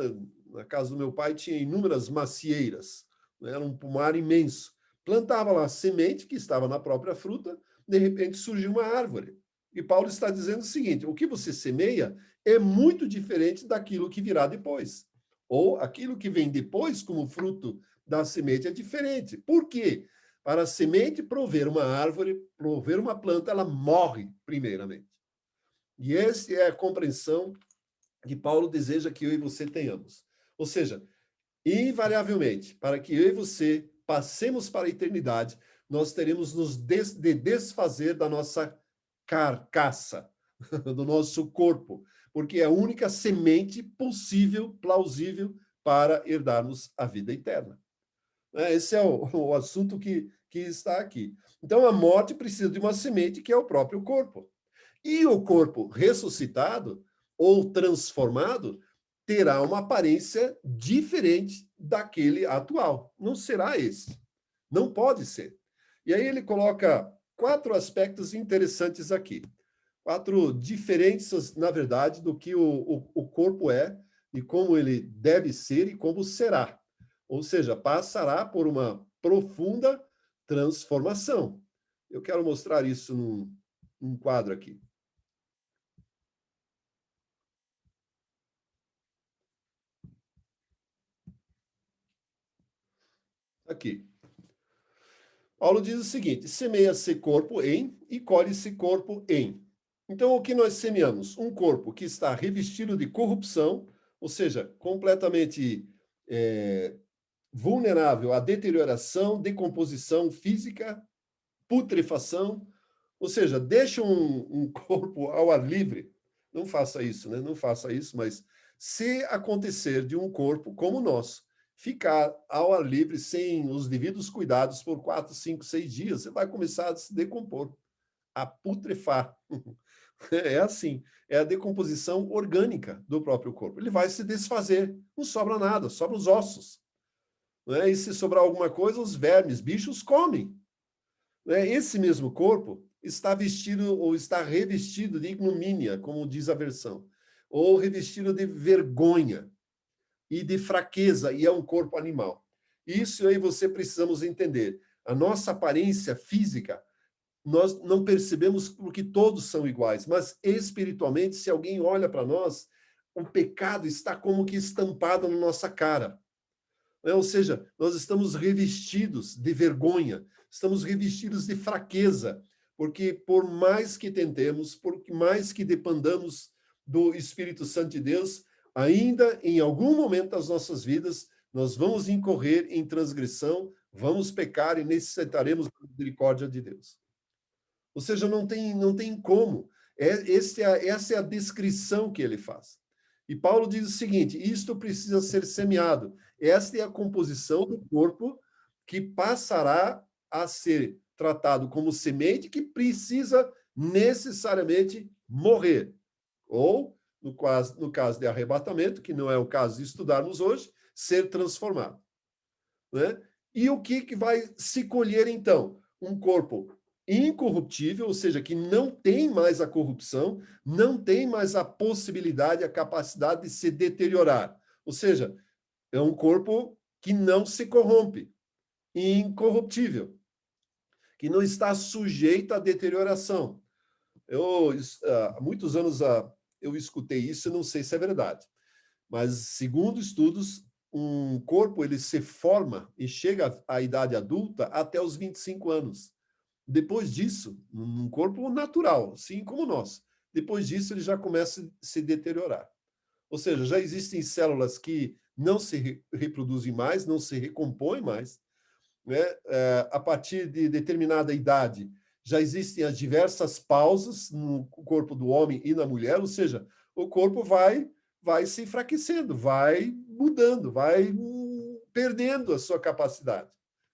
Na casa do meu pai tinha inúmeras macieiras. Né? Era um pomar imenso. Plantava lá a semente que estava na própria fruta, de repente surgiu uma árvore. E Paulo está dizendo o seguinte, o que você semeia é muito diferente daquilo que virá depois. Ou aquilo que vem depois como fruto da semente é diferente. Por quê? Para a semente prover uma árvore, prover uma planta, ela morre primeiramente. E essa é a compreensão que Paulo deseja que eu e você tenhamos. Ou seja, invariavelmente, para que eu e você passemos para a eternidade, nós teremos de desfazer da nossa carcaça, do nosso corpo, porque é a única semente possível, plausível, para herdarmos a vida eterna. Esse é o assunto que está aqui. Então, a morte precisa de uma semente, que é o próprio corpo. E o corpo ressuscitado ou transformado terá uma aparência diferente daquele atual. Não será esse. Não pode ser. E aí ele coloca 4 aspectos interessantes aqui. 4 diferenças, na verdade, do que o corpo é e como ele deve ser e como será. Ou seja, passará por uma profunda transformação. Eu quero mostrar isso num quadro aqui. Aqui. Paulo diz o seguinte: semeia-se corpo em e colhe-se corpo em. Então, o que nós semeamos? Um corpo que está revestido de corrupção, ou seja, completamente vulnerável à deterioração, decomposição física, putrefação, ou seja, deixa um corpo ao ar livre. Não faça isso, né? Não faça isso, mas se acontecer de um corpo como o nosso ficar ao ar livre sem os devidos cuidados por 4, 5, 6 dias, você vai começar a se decompor, a putrefar. É assim, é a decomposição orgânica do próprio corpo. Ele vai se desfazer, não sobra nada, sobra os ossos. Né? E se sobrar alguma coisa, os vermes, bichos comem. Né? Esse mesmo corpo está vestido ou está revestido de ignomínia, como diz a versão, ou revestido de vergonha e de fraqueza, e é um corpo animal. Isso aí você precisamos entender. A nossa aparência física, nós não percebemos porque todos são iguais, mas espiritualmente, se alguém olha para nós, o pecado está como que estampado na nossa cara. Ou seja, nós estamos revestidos de vergonha, estamos revestidos de fraqueza, porque por mais que tentemos, por mais que dependamos do Espírito Santo de Deus, ainda em algum momento das nossas vidas, nós vamos incorrer em transgressão, vamos pecar e necessitaremos da misericórdia de Deus. Ou seja, não tem como. Essa é a descrição que ele faz. E Paulo diz o seguinte: isto precisa ser semeado. Esta é a composição do corpo que passará a ser tratado como semente que precisa necessariamente morrer. Ou, no caso de arrebatamento, que não é o caso de estudarmos hoje, ser transformado. Né? E o que vai se colher, então? Um corpo incorruptível, ou seja, que não tem mais a corrupção, não tem mais a possibilidade, a capacidade de se deteriorar. Ou seja, é um corpo que não se corrompe, incorruptível, que não está sujeito à deterioração. Há muitos anos eu escutei isso e não sei se é verdade, mas segundo estudos, um corpo ele se forma e chega à idade adulta até os 25 anos. Depois disso, um corpo natural, assim como nós, depois disso ele já começa a se deteriorar. Ou seja, já existem células que não se reproduzem mais, não se recompõem mais, né? A partir de determinada idade, já existem as diversas pausas no corpo do homem e na mulher, ou seja, o corpo vai se enfraquecendo, vai mudando, vai perdendo a sua capacidade.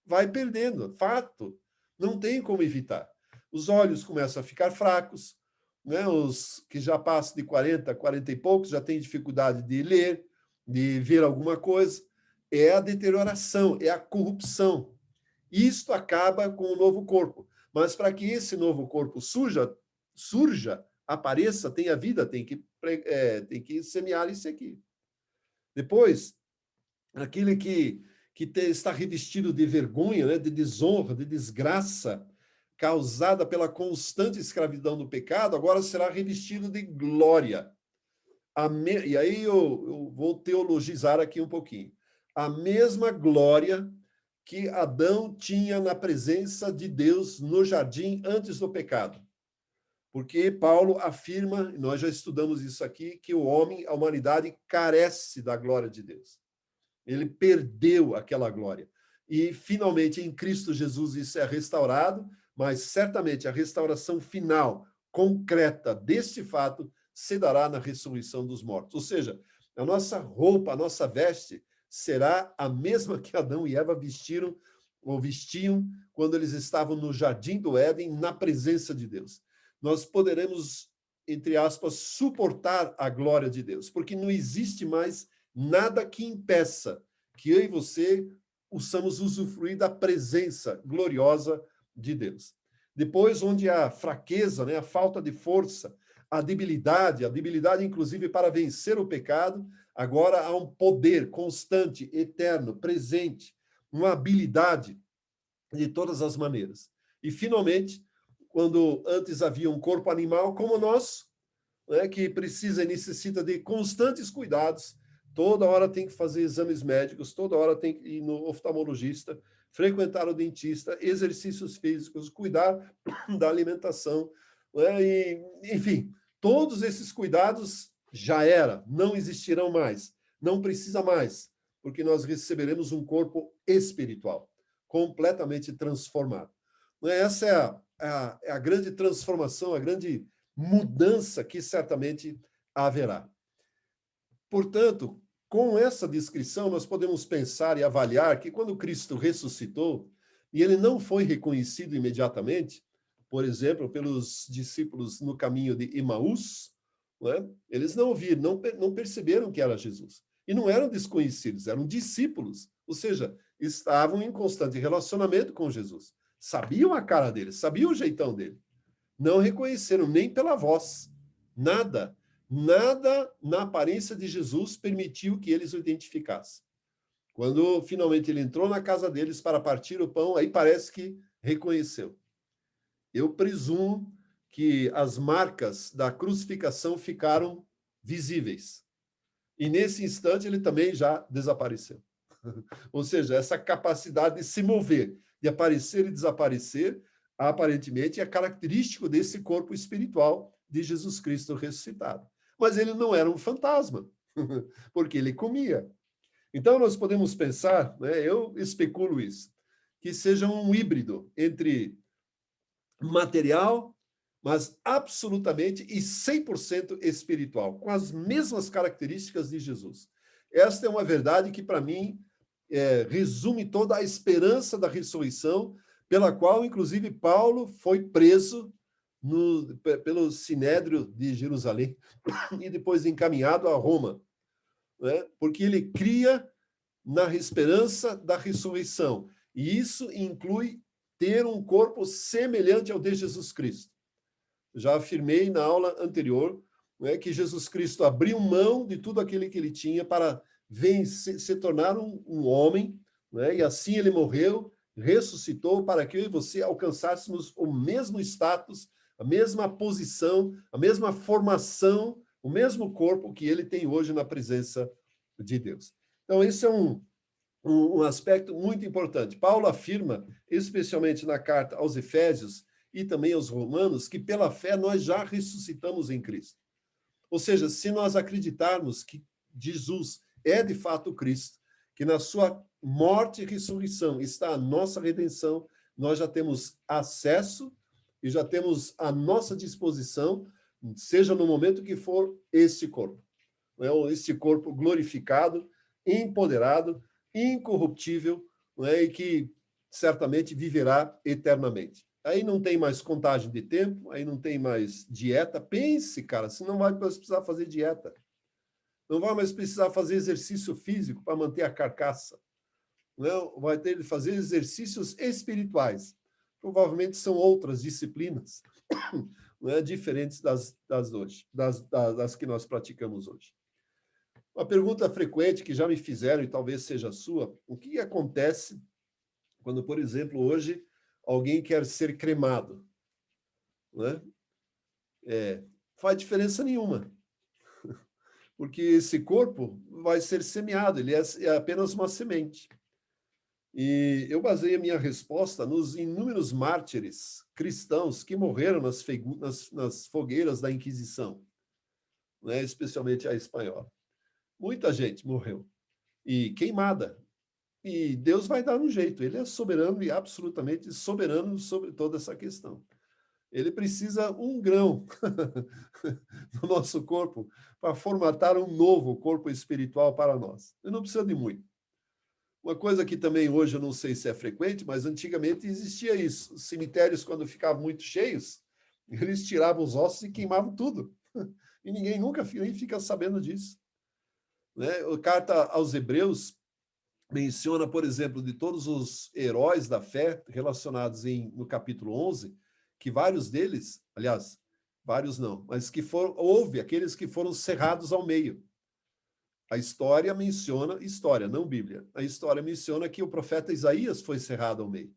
Vai perdendo, fato. Não tem como evitar. Os olhos começam a ficar fracos, né? Os que já passam de 40, 40 e poucos já têm dificuldade de ler, de ver alguma coisa. É a deterioração, é a corrupção. Isto acaba com o novo corpo. Mas para que esse novo corpo surja, apareça, tenha vida, tem que semear isso aqui. Depois, aquele que está revestido de vergonha, né, de desonra, de desgraça, causada pela constante escravidão do pecado, agora será revestido de glória. E aí eu vou teologizar aqui um pouquinho. A mesma glória que Adão tinha na presença de Deus no jardim antes do pecado. Porque Paulo afirma, nós já estudamos isso aqui, que o homem, a humanidade, carece da glória de Deus. Ele perdeu aquela glória. E, finalmente, em Cristo Jesus, isso é restaurado, mas certamente a restauração final, concreta deste fato, se dará na ressurreição dos mortos. Ou seja, a nossa roupa, a nossa veste, será a mesma que Adão e Eva vestiram ou vestiam quando eles estavam no jardim do Éden, na presença de Deus. Nós poderemos, entre aspas, suportar a glória de Deus, porque não existe mais nada que impeça que eu e você possamos usufruir da presença gloriosa de Deus. Depois, onde há fraqueza, né, a falta de força, a debilidade inclusive para vencer o pecado, agora há um poder constante, eterno, presente, uma habilidade de todas as maneiras. E, finalmente, quando antes havia um corpo animal como o nosso, né, que precisa e necessita de constantes cuidados, toda hora tem que fazer exames médicos, toda hora tem que ir no oftalmologista, frequentar o dentista, exercícios físicos, cuidar da alimentação, né, e, enfim, todos esses cuidados já era, não existirão mais, não precisa mais, porque nós receberemos um corpo espiritual, completamente transformado. Essa é a grande transformação, a grande mudança que certamente haverá. Portanto, com essa descrição, nós podemos pensar e avaliar que quando Cristo ressuscitou, e ele não foi reconhecido imediatamente, por exemplo, pelos discípulos no caminho de Emaús, né? Eles não viram, não perceberam que era Jesus. E não eram desconhecidos, eram discípulos, ou seja, estavam em constante relacionamento com Jesus. Sabiam a cara dele, sabiam o jeitão dele. Não reconheceram nem pela voz. Nada na aparência de Jesus permitiu que eles o identificassem. Quando finalmente ele entrou na casa deles para partir o pão, aí parece que reconheceu. Eu presumo que as marcas da crucificação ficaram visíveis. E nesse instante ele também já desapareceu. Ou seja, essa capacidade de se mover, de aparecer e desaparecer, aparentemente é característico desse corpo espiritual de Jesus Cristo ressuscitado. Mas ele não era um fantasma, porque ele comia. Então, nós podemos pensar, né, eu especulo isso, que seja um híbrido entre material mas absolutamente e 100% espiritual, com as mesmas características de Jesus. Esta é uma verdade que, para mim, resume toda a esperança da ressurreição, pela qual, inclusive, Paulo foi preso pelo Sinédrio de Jerusalém e depois encaminhado a Roma, né? Porque ele cria na esperança da ressurreição. E isso inclui ter um corpo semelhante ao de Jesus Cristo. Já afirmei na aula anterior, né, que Jesus Cristo abriu mão de tudo aquilo que ele tinha para se tornar um homem, né, e assim ele morreu, ressuscitou para que eu e você alcançássemos o mesmo status, a mesma posição, a mesma formação, o mesmo corpo que ele tem hoje na presença de Deus. Então, esse é um aspecto muito importante. Paulo afirma, especialmente na carta aos Efésios e também aos Romanos, que pela fé nós já ressuscitamos em Cristo. Ou seja, se nós acreditarmos que Jesus é de fato Cristo, que na sua morte e ressurreição está a nossa redenção, nós já temos acesso e já temos à nossa disposição, seja no momento que for, este corpo. Este corpo glorificado, empoderado, incorruptível, e que certamente viverá eternamente. Aí não tem mais contagem de tempo, aí não tem mais dieta. Pense, cara, você não vai mais precisar fazer dieta. Não vai mais precisar fazer exercício físico para manter a carcaça. Não, vai ter de fazer exercícios espirituais. Provavelmente são outras disciplinas, diferentes das hoje, das que nós praticamos hoje. Uma pergunta frequente que já me fizeram, e talvez seja a sua: o que acontece quando, por exemplo, hoje alguém quer ser cremado? Né? Faz diferença nenhuma, porque esse corpo vai ser semeado, ele é apenas uma semente. E eu baseei a minha resposta nos inúmeros mártires cristãos que morreram nas fogueiras da Inquisição, né? Especialmente a espanhola. Muita gente morreu e queimada. E Deus vai dar um jeito. Ele é soberano e absolutamente soberano sobre toda essa questão. Ele precisa um grão do nosso corpo para formatar um novo corpo espiritual para nós. Ele não precisa de muito. Uma coisa que também hoje eu não sei se é frequente, mas antigamente existia isso. Os cemitérios, quando ficavam muito cheios, eles tiravam os ossos e queimavam tudo. E ninguém nunca nem fica sabendo disso. Né? A carta aos Hebreus menciona, por exemplo, de todos os heróis da fé relacionados no capítulo 11, que vários deles, aliás, vários não, mas houve aqueles que foram cerrados ao meio. A história menciona, não Bíblia, a história menciona que o profeta Isaías foi cerrado ao meio.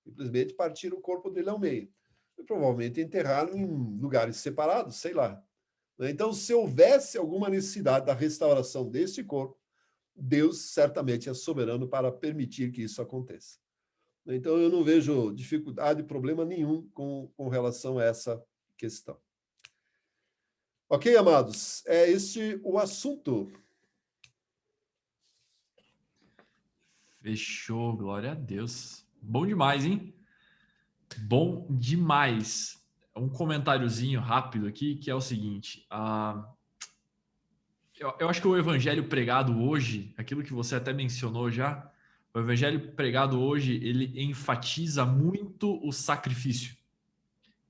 Simplesmente partiram o corpo dele ao meio. E provavelmente enterraram em lugares separados, sei lá. Então, se houvesse alguma necessidade da restauração deste corpo, Deus certamente é soberano para permitir que isso aconteça. Então, eu não vejo dificuldade, problema nenhum com relação a essa questão. Ok, amados? É este o assunto. Fechou, glória a Deus. Bom demais, hein? Bom demais. Um comentáriozinho rápido aqui, que é o seguinte. Eu acho que o evangelho pregado hoje, aquilo que você até mencionou já, o evangelho pregado hoje, ele enfatiza muito o sacrifício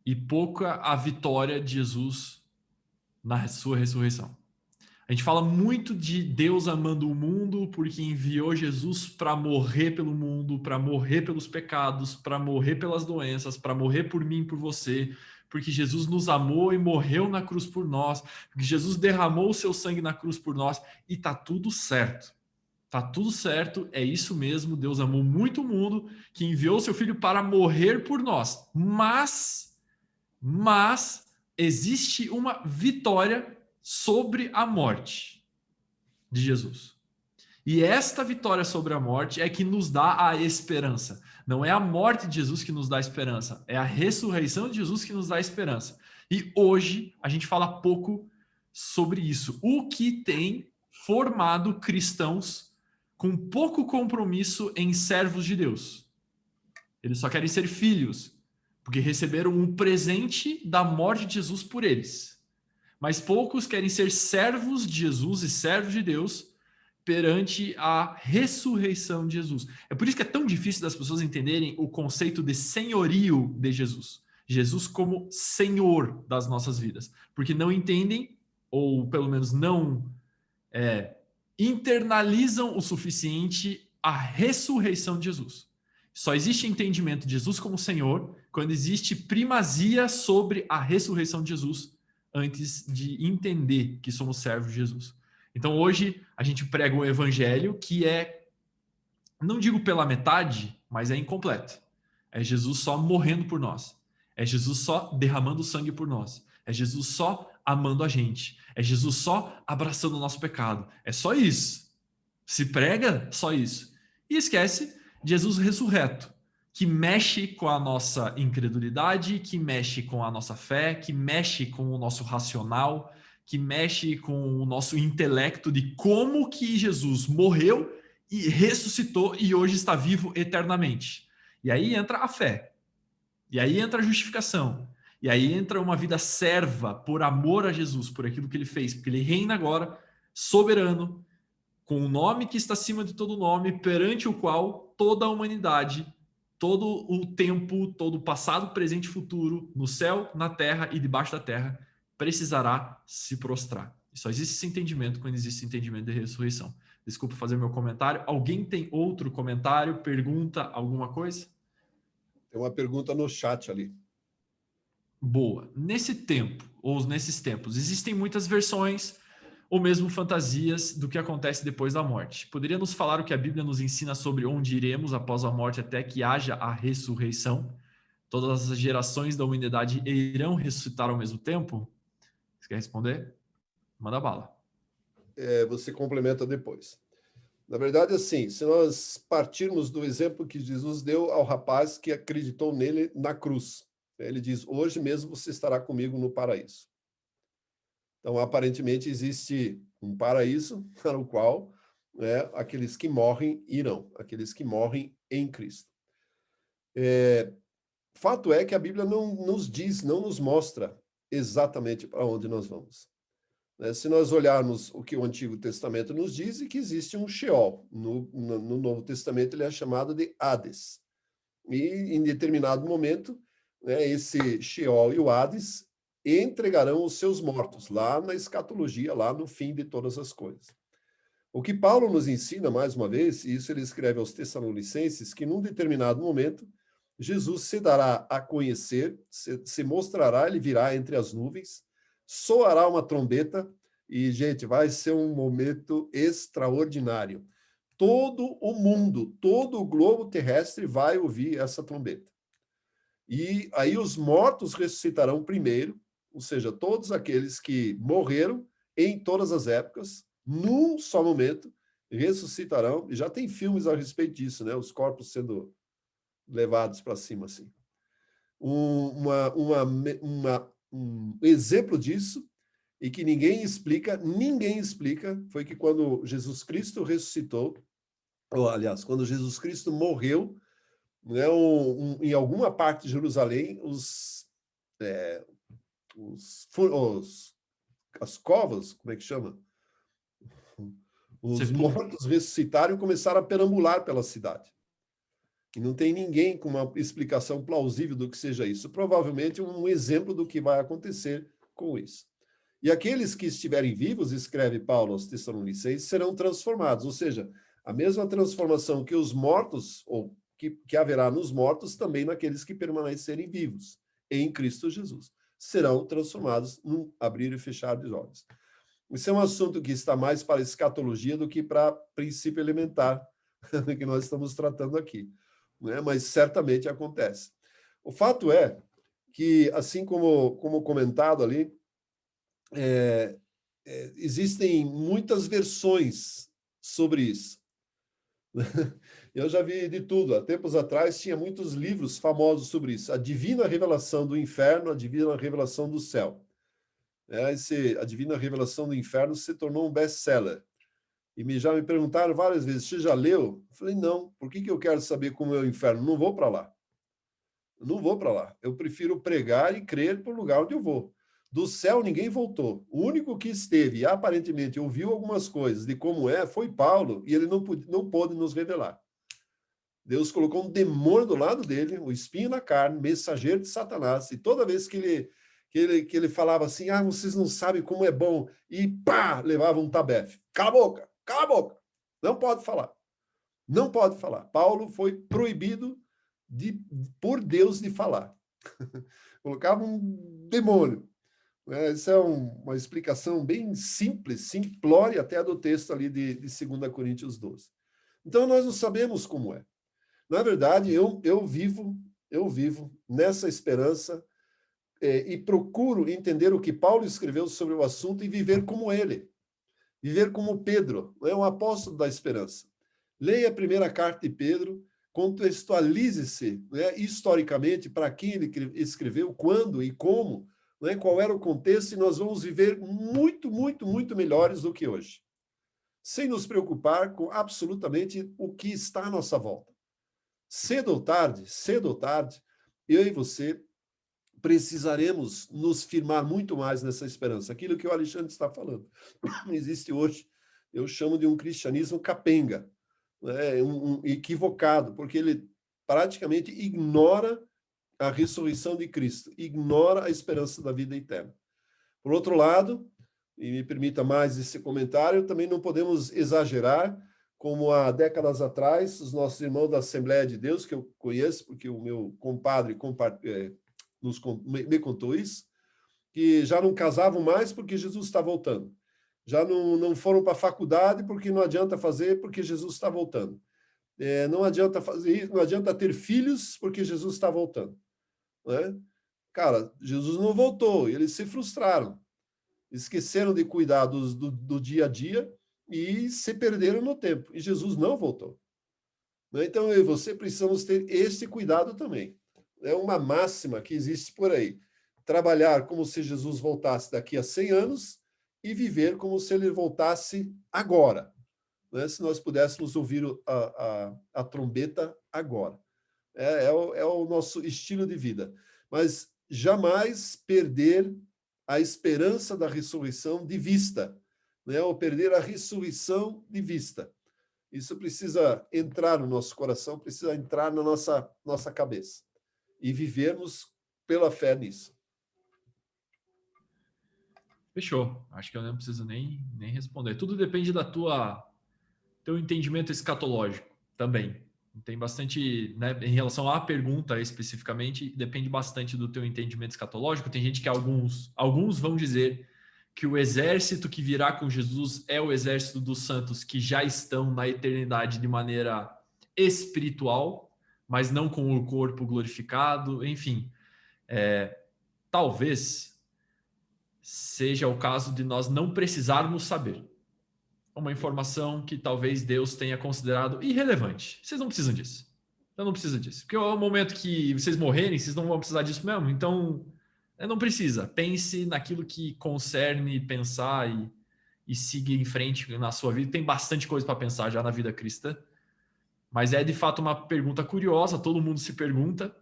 e pouca a vitória de Jesus na sua ressurreição. A gente fala muito de Deus amando o mundo porque enviou Jesus para morrer pelo mundo, para morrer pelos pecados, para morrer pelas doenças, para morrer por mim e por você, porque Jesus nos amou e morreu na cruz por nós, porque Jesus derramou o seu sangue na cruz por nós, e tá tudo certo. Tá tudo certo, é isso mesmo. Deus amou muito o mundo, que enviou seu filho para morrer por nós. Mas existe uma vitória sobre a morte de Jesus. E esta vitória sobre a morte é que nos dá a esperança. Não é a morte de Jesus que nos dá esperança, é a ressurreição de Jesus que nos dá esperança. E hoje a gente fala pouco sobre isso. O que tem formado cristãos com pouco compromisso em servos de Deus. Eles só querem ser filhos, porque receberam um presente da morte de Jesus por eles. Mas poucos querem ser servos de Jesus e servos de Deus perante a ressurreição de Jesus. É por isso que é tão difícil das pessoas entenderem o conceito de senhorio de Jesus. Jesus como Senhor das nossas vidas. Porque não entendem, ou pelo menos não internalizam o suficiente a ressurreição de Jesus. Só existe entendimento de Jesus como Senhor quando existe primazia sobre a ressurreição de Jesus antes de entender que somos servos de Jesus. Então hoje a gente prega o evangelho que é, não digo pela metade, mas é incompleto. É Jesus só morrendo por nós. É Jesus só derramando sangue por nós. É Jesus só amando a gente. É Jesus só abraçando o nosso pecado. É só isso. Se prega só isso. E esquece Jesus ressurreto, que mexe com a nossa incredulidade, que mexe com a nossa fé, que mexe com o nosso racional, que mexe com o nosso intelecto de como que Jesus morreu e ressuscitou e hoje está vivo eternamente. E aí entra a fé. E aí entra a justificação. E aí entra uma vida serva por amor a Jesus, por aquilo que ele fez, porque ele reina agora soberano, com o nome que está acima de todo nome, perante o qual toda a humanidade, todo o tempo, todo o passado, presente e futuro, no céu, na terra e debaixo da terra, precisará se prostrar. E só existe esse entendimento quando existe esse entendimento de ressurreição. Desculpa fazer meu comentário. Alguém tem outro comentário, pergunta, alguma coisa? Tem uma pergunta no chat ali. Boa. Nesse tempo, ou nesses tempos, existem muitas versões ou mesmo fantasias do que acontece depois da morte. Poderia nos falar o que a Bíblia nos ensina sobre onde iremos após a morte até que haja a ressurreição? Todas as gerações da humanidade irão ressuscitar ao mesmo tempo? Você quer responder? Manda bala. Você complementa depois. Na verdade, assim, se nós partirmos do exemplo que Jesus deu ao rapaz que acreditou nele na cruz, ele diz: hoje mesmo você estará comigo no paraíso. Então, aparentemente, existe um paraíso para o qual aqueles que morrem irão, aqueles que morrem em Cristo. Fato é que a Bíblia não nos diz, não nos mostra exatamente para onde nós vamos. Se nós olharmos o que o Antigo Testamento nos diz, é que existe um Sheol. No Novo Testamento ele é chamado de Hades. E em determinado momento, esse Sheol e o Hades entregarão os seus mortos, lá na escatologia, lá no fim de todas as coisas. O que Paulo nos ensina, mais uma vez, e isso ele escreve aos Tessalonicenses, que num determinado momento, Jesus se dará a conhecer, se mostrará, ele virá entre as nuvens, soará uma trombeta e, gente, vai ser um momento extraordinário. Todo o mundo, todo o globo terrestre vai ouvir essa trombeta. E aí os mortos ressuscitarão primeiro, ou seja, todos aqueles que morreram em todas as épocas, num só momento, ressuscitarão. E já tem filmes a respeito disso, né? Os corpos sendo levados para cima, assim. Um exemplo disso, e que ninguém explica, foi que quando Jesus Cristo ressuscitou, ou, aliás, quando Jesus Cristo morreu, né, em alguma parte de Jerusalém, as covas, como é que chama? Os mortos ressuscitaram e começaram a perambular pela cidade. E não tem ninguém com uma explicação plausível do que seja isso. Provavelmente um exemplo do que vai acontecer com isso. E aqueles que estiverem vivos, escreve Paulo aos Tessalonicenses, serão transformados. Ou seja, a mesma transformação que os mortos, ou que haverá nos mortos, também naqueles que permanecerem vivos em Cristo Jesus. Serão transformados num abrir e fechar de olhos. Isso é um assunto que está mais para escatologia do que para princípio elementar que nós estamos tratando aqui. Né? Mas certamente acontece. O fato é que, assim como comentado ali, existem muitas versões sobre isso. Eu já vi de tudo. Há tempos atrás tinha muitos livros famosos sobre isso. A Divina Revelação do Inferno, a Divina Revelação do Céu. A Divina Revelação do Inferno se tornou um best-seller. E já me perguntaram várias vezes, você já leu? Eu falei, não. Por que eu quero saber como é o inferno? Não vou para lá. Não vou para lá. Eu prefiro pregar e crer para o lugar onde eu vou. Do céu ninguém voltou. O único que esteve e aparentemente ouviu algumas coisas de como foi Paulo, e ele não pôde nos revelar. Deus colocou um demônio do lado dele, o espinho na carne, mensageiro de Satanás, e toda vez que ele falava assim, vocês não sabem como é bom, e pá, levava um tabefe. Cala a boca, cala a boca. Não pode falar. Não pode falar. Paulo foi proibido por Deus de falar. Colocava um demônio. Essa é uma explicação bem simples, simplória até do texto ali de 2 Coríntios 12. Então, nós não sabemos como é. Na verdade, eu vivo nessa esperança e procuro entender o que Paulo escreveu sobre o assunto e viver como ele. Viver como Pedro, um apóstolo da esperança. Leia a primeira carta de Pedro, contextualize-se historicamente para quem ele escreveu, quando e como, qual era o contexto, e nós vamos viver muito, muito, muito melhores do que hoje. Sem nos preocupar com absolutamente o que está à nossa volta. Cedo ou tarde, eu e você precisaremos nos firmar muito mais nessa esperança. Aquilo que o Alexandre está falando. Existe hoje, eu chamo de um cristianismo capenga, um equivocado, porque ele praticamente ignora a ressurreição de Cristo, ignora a esperança da vida eterna. Por outro lado, e me permita mais esse comentário, também não podemos exagerar, como há décadas atrás, os nossos irmãos da Assembleia de Deus, que eu conheço, porque o meu compadre me contou isso, que já não casavam mais porque Jesus está voltando. Já não foram para a faculdade porque não adianta fazer porque Jesus está voltando. Não adianta fazer isso, não adianta ter filhos porque Jesus está voltando. Cara, Jesus não voltou, eles se frustraram. Esqueceram de cuidar do dia a dia e se perderam no tempo. E Jesus não voltou. Então, eu e você precisamos ter esse cuidado também. É uma máxima que existe por aí. Trabalhar como se Jesus voltasse daqui a 100 anos e viver como se ele voltasse agora. Se nós pudéssemos ouvir a trombeta agora. É o nosso estilo de vida. Mas jamais perder a esperança da ressurreição de vista, ou perder a ressurreição de vista. Isso precisa entrar no nosso coração, precisa entrar na nossa cabeça. E vivermos pela fé nisso. Fechou. Acho que eu não preciso nem responder. Tudo depende da teu entendimento escatológico também. Tem bastante, em relação à pergunta especificamente, depende bastante do teu entendimento escatológico. Tem gente que alguns vão dizer que o exército que virá com Jesus é o exército dos santos que já estão na eternidade de maneira espiritual, mas não com o corpo glorificado. Enfim, talvez seja o caso de nós não precisarmos saber. Uma informação que talvez Deus tenha considerado irrelevante. Vocês não precisam disso. Eu não preciso disso. Porque ao momento que vocês morrerem, vocês não vão precisar disso mesmo. Então, não precisa. Pense naquilo que concerne pensar e seguir em frente na sua vida. Tem bastante coisa para pensar já na vida cristã. Mas é, de fato, uma pergunta curiosa. Todo mundo se pergunta.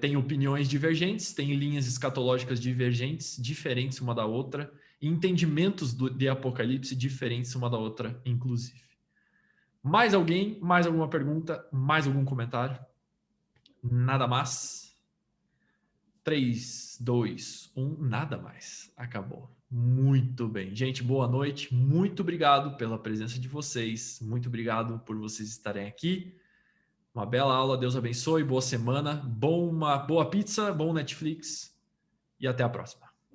Tem opiniões divergentes, tem linhas escatológicas divergentes, diferentes uma da outra, e entendimentos de Apocalipse diferentes uma da outra, inclusive. Mais alguém? Mais alguma pergunta? Mais algum comentário? Nada mais? 3, 2, 1, nada mais. Acabou. Muito bem. Gente, boa noite. Muito obrigado pela presença de vocês. Muito obrigado por vocês estarem aqui. Uma bela aula, Deus abençoe, boa semana, boa pizza, bom Netflix e até a próxima.